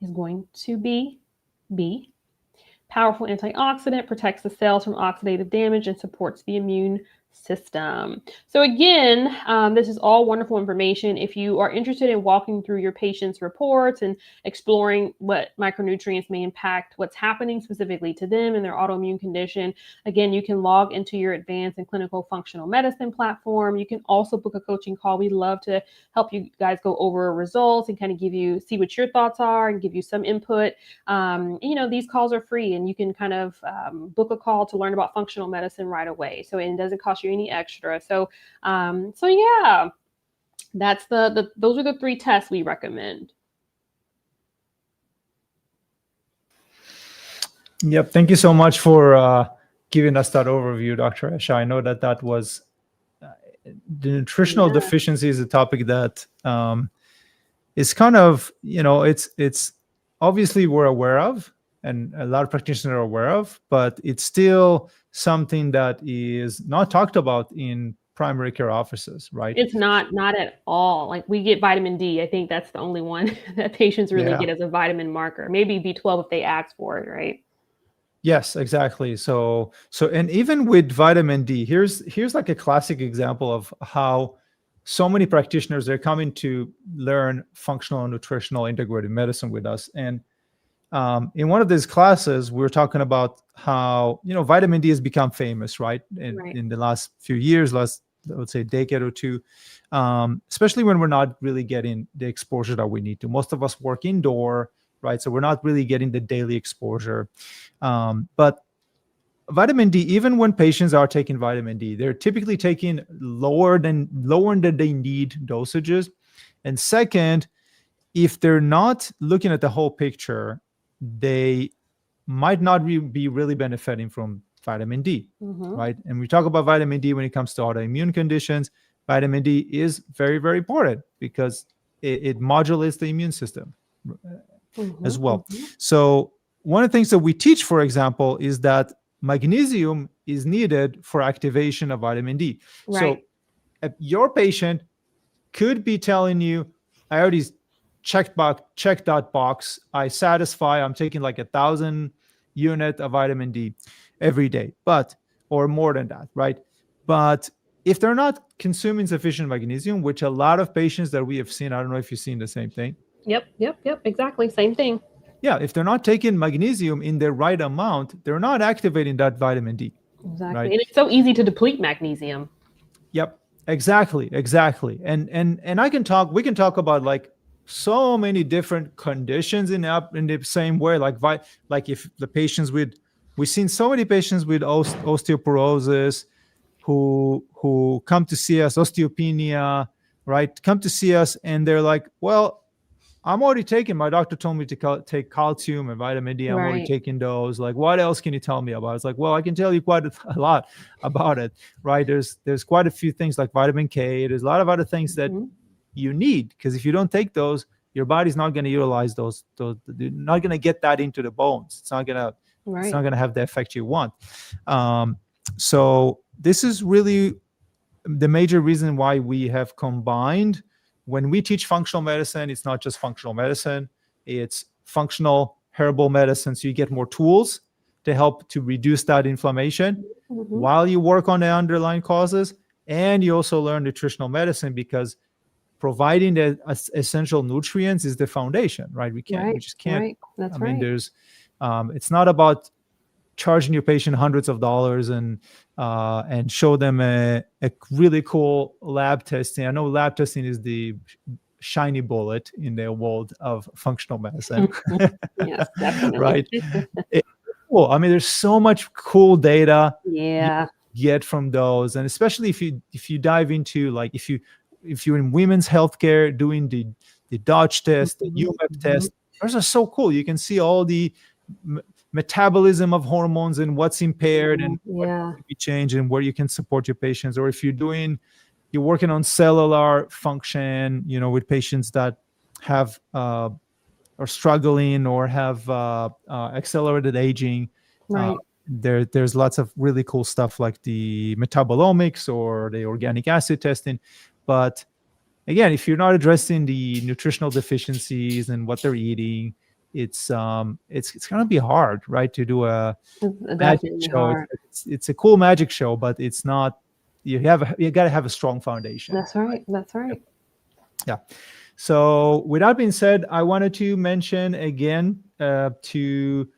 is going to be B. Powerful antioxidant, protects the cells from oxidative damage and supports the immune system. So again, this is all wonderful information. If you are interested in walking through your patient's reports and exploring what micronutrients may impact what's happening specifically to them and their autoimmune condition, again, you can log into your advanced and clinical functional medicine platform. You can also book a coaching call. We'd love to help you guys go over results and kind of see what your thoughts are and give you some input. These calls are free, and you can kind of book a call to learn about functional medicine right away. So it doesn't cost you any extra. So yeah, that's those are the 3 tests we recommend. Yep. Thank you so much for giving us that overview, Dr. Esha. I know that was the nutritional deficiency is a topic that is kind of, it's obviously we're aware of, and a lot of practitioners are aware of, but it's still something that is not talked about in primary care offices, right? It's not at all. Like we get vitamin D. I think that's the only one that patients really get as a vitamin marker. Maybe B12 if they ask for it, right? Yes, exactly. So, and even with vitamin D, here's like a classic example of how so many practitioners, they're coming to learn functional and nutritional integrated medicine with us. And in one of these classes, we were talking about how, vitamin D has become famous, right? In the last few years, last let's say, decade or two, especially when we're not really getting the exposure that we need to. Most of us work indoor, right? So we're not really getting the daily exposure. But vitamin D, even when patients are taking vitamin D, they're typically taking lower than they need dosages. And second, if they're not looking at the whole picture, they might not be really benefiting from vitamin D, right? And we talk about vitamin D when it comes to autoimmune conditions. Vitamin D is very, very important because it modulates the immune system as well. So one of the things that we teach, for example, is that magnesium is needed for activation of vitamin D. Right. So your patient could be telling you, I already checked that box. I satisfy. I'm taking like 1,000 unit of vitamin D every day, or more than that, right? But if they're not consuming sufficient magnesium, which a lot of patients that we have seen, I don't know if you've seen the same thing. Yep. Exactly. Same thing. Yeah, if they're not taking magnesium in the right amount, they're not activating that vitamin D. Exactly. Right? And it's so easy to deplete magnesium. Yep, exactly. And we can talk about like so many different conditions in the same way, like if the patients we've seen so many patients with osteoporosis who come to see us, osteopenia, right? Come to see us and they're like, well, I'm already taking, my doctor told me to take calcium and vitamin D. I'm already taking those. Like, what else can you tell me about? It's like, well, I can tell you quite a lot about it, right? There's quite a few things like vitamin K. There's a lot of other things that you need, because if you don't take those, your body's not going to utilize those. You're not going to get that into the bones. It's not going to have the effect you want. So this is really the major reason why we have combined. When we teach functional medicine, it's not just functional medicine, it's functional herbal medicine. So you get more tools to help to reduce that inflammation while you work on the underlying causes. And you also learn nutritional medicine, because providing the essential nutrients is the foundation, right? We just can't. Right. That's I mean, there's, it's not about charging your patient hundreds of dollars and show them a really cool lab testing. I know lab testing is the shiny bullet in the world of functional medicine. Yes, definitely. Right. Well, I mean, there's so much cool data Yeah. you get from those, and especially if you dive into, like, if you're in women's healthcare doing the Dodge test, the UMEP test, those are so cool. You can see all the metabolism of hormones and what's impaired and what can be changed and where you can support your patients. Or if you're working on cellular function, with patients that have are struggling or have accelerated aging. Right. There's lots of really cool stuff like the metabolomics or the organic acid testing. But again, if you're not addressing the nutritional deficiencies and what they're eating, it's going to be hard, right, to do a magic show. It's a cool magic show, but it's not. You got to have a strong foundation. That's right. Yeah. So with that being said, I wanted to mention again, to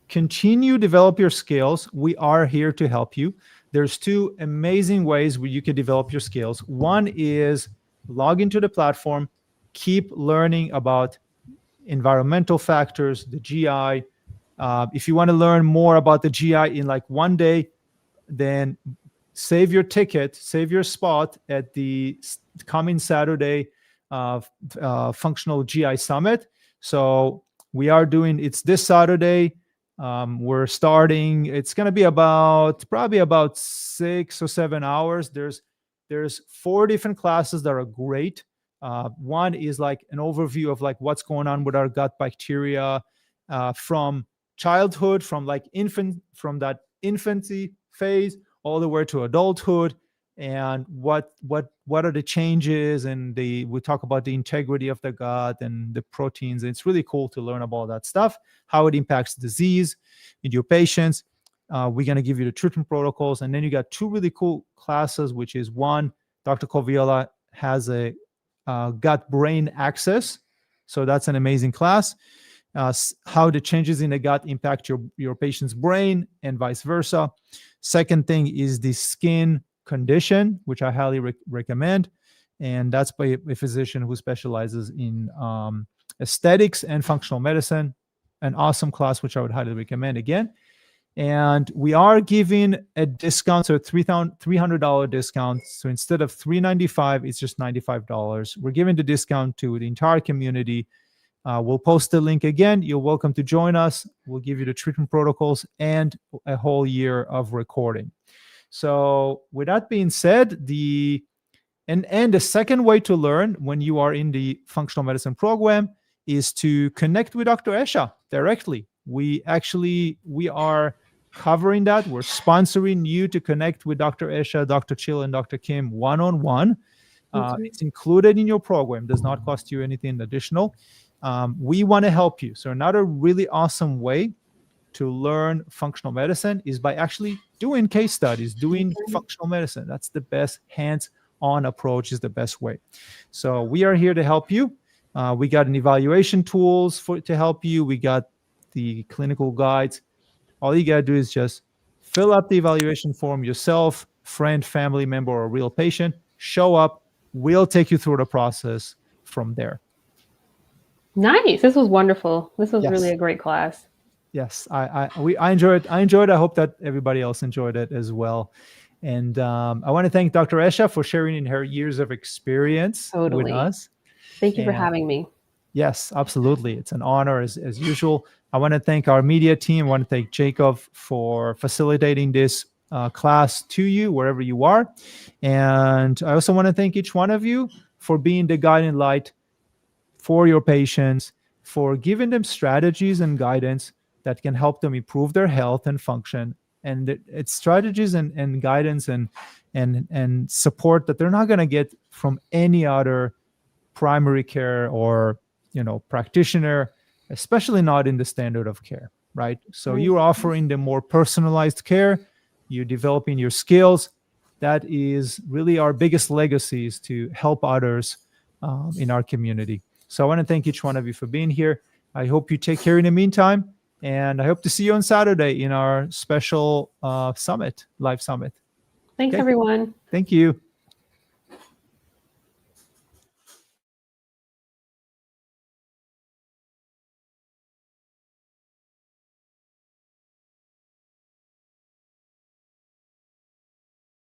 continue develop your skills. We are here to help you. There's two amazing ways where you can develop your skills. One is log into the platform, keep learning about environmental factors, the GI. If you want to learn more about the GI in like one day, then save your spot at the coming Saturday Functional GI Summit. So we are doing, it's this Saturday. We're starting, it's going to be probably about 6 or 7 hours. There's 4 different classes that are great. One is like an overview of like what's going on with our gut bacteria from childhood, from that infancy phase all the way to adulthood, and what are the changes, and we talk about the integrity of the gut and the proteins. It's really cool to learn about that stuff, how it impacts disease in your patients. We're going to give you the treatment protocols, and then you got 2 really cool classes, which is one, Dr. Coviola has a gut-brain axis. So that's an amazing class. How the changes in the gut impact your patient's brain and vice versa. Second thing is the skin condition, which I highly recommend. And that's by a physician who specializes in aesthetics and functional medicine. An awesome class, which I would highly recommend again. And we are giving a discount, so a $300 discount. So instead of $395, it's just $95. We're giving the discount to the entire community. We'll post the link again. You're welcome to join us. We'll give you the treatment protocols and a whole year of recording. So with that being said, the second way to learn when you are in the functional medicine program is to connect with Dr. Esha directly. We are covering that. We're sponsoring you to connect with Dr. Esha, Dr. Chill, and Dr. Kim one-on-one. It's included in your program. Does not cost you anything additional. We want to help you. So another really awesome way to learn functional medicine is by actually doing case studies, doing functional medicine. That's the best hands-on approach, is the best way. So we are here to help you. We got an evaluation tools to help you. We got the clinical guides. All you got to do is just fill out the evaluation form yourself, friend, family member, or a real patient. Show up. We'll take you through the process from there. Nice. This was wonderful. This was Yes. really a great class. Yes, I enjoyed it. I enjoyed it. I hope that everybody else enjoyed it as well. And I want to thank Dr. Esha for sharing in her years of experience with us. Thank you for having me. Yes, absolutely. It's an honor as usual. I want to thank our media team. I want to thank Jacob for facilitating this class to you wherever you are. And I also want to thank each one of you for being the guiding light for your patients, for giving them strategies and guidance that can help them improve their health and function. And it's strategies and guidance and support that they're not going to get from any other primary care or practitioner, especially not in the standard of care, right? So you're offering them more personalized care. You're developing your skills. That is really our biggest legacy, is to help others in our community. So I want to thank each one of you for being here. I hope you take care in the meantime. And I hope to see you on Saturday in our special live summit. Thanks, everyone. Thank you.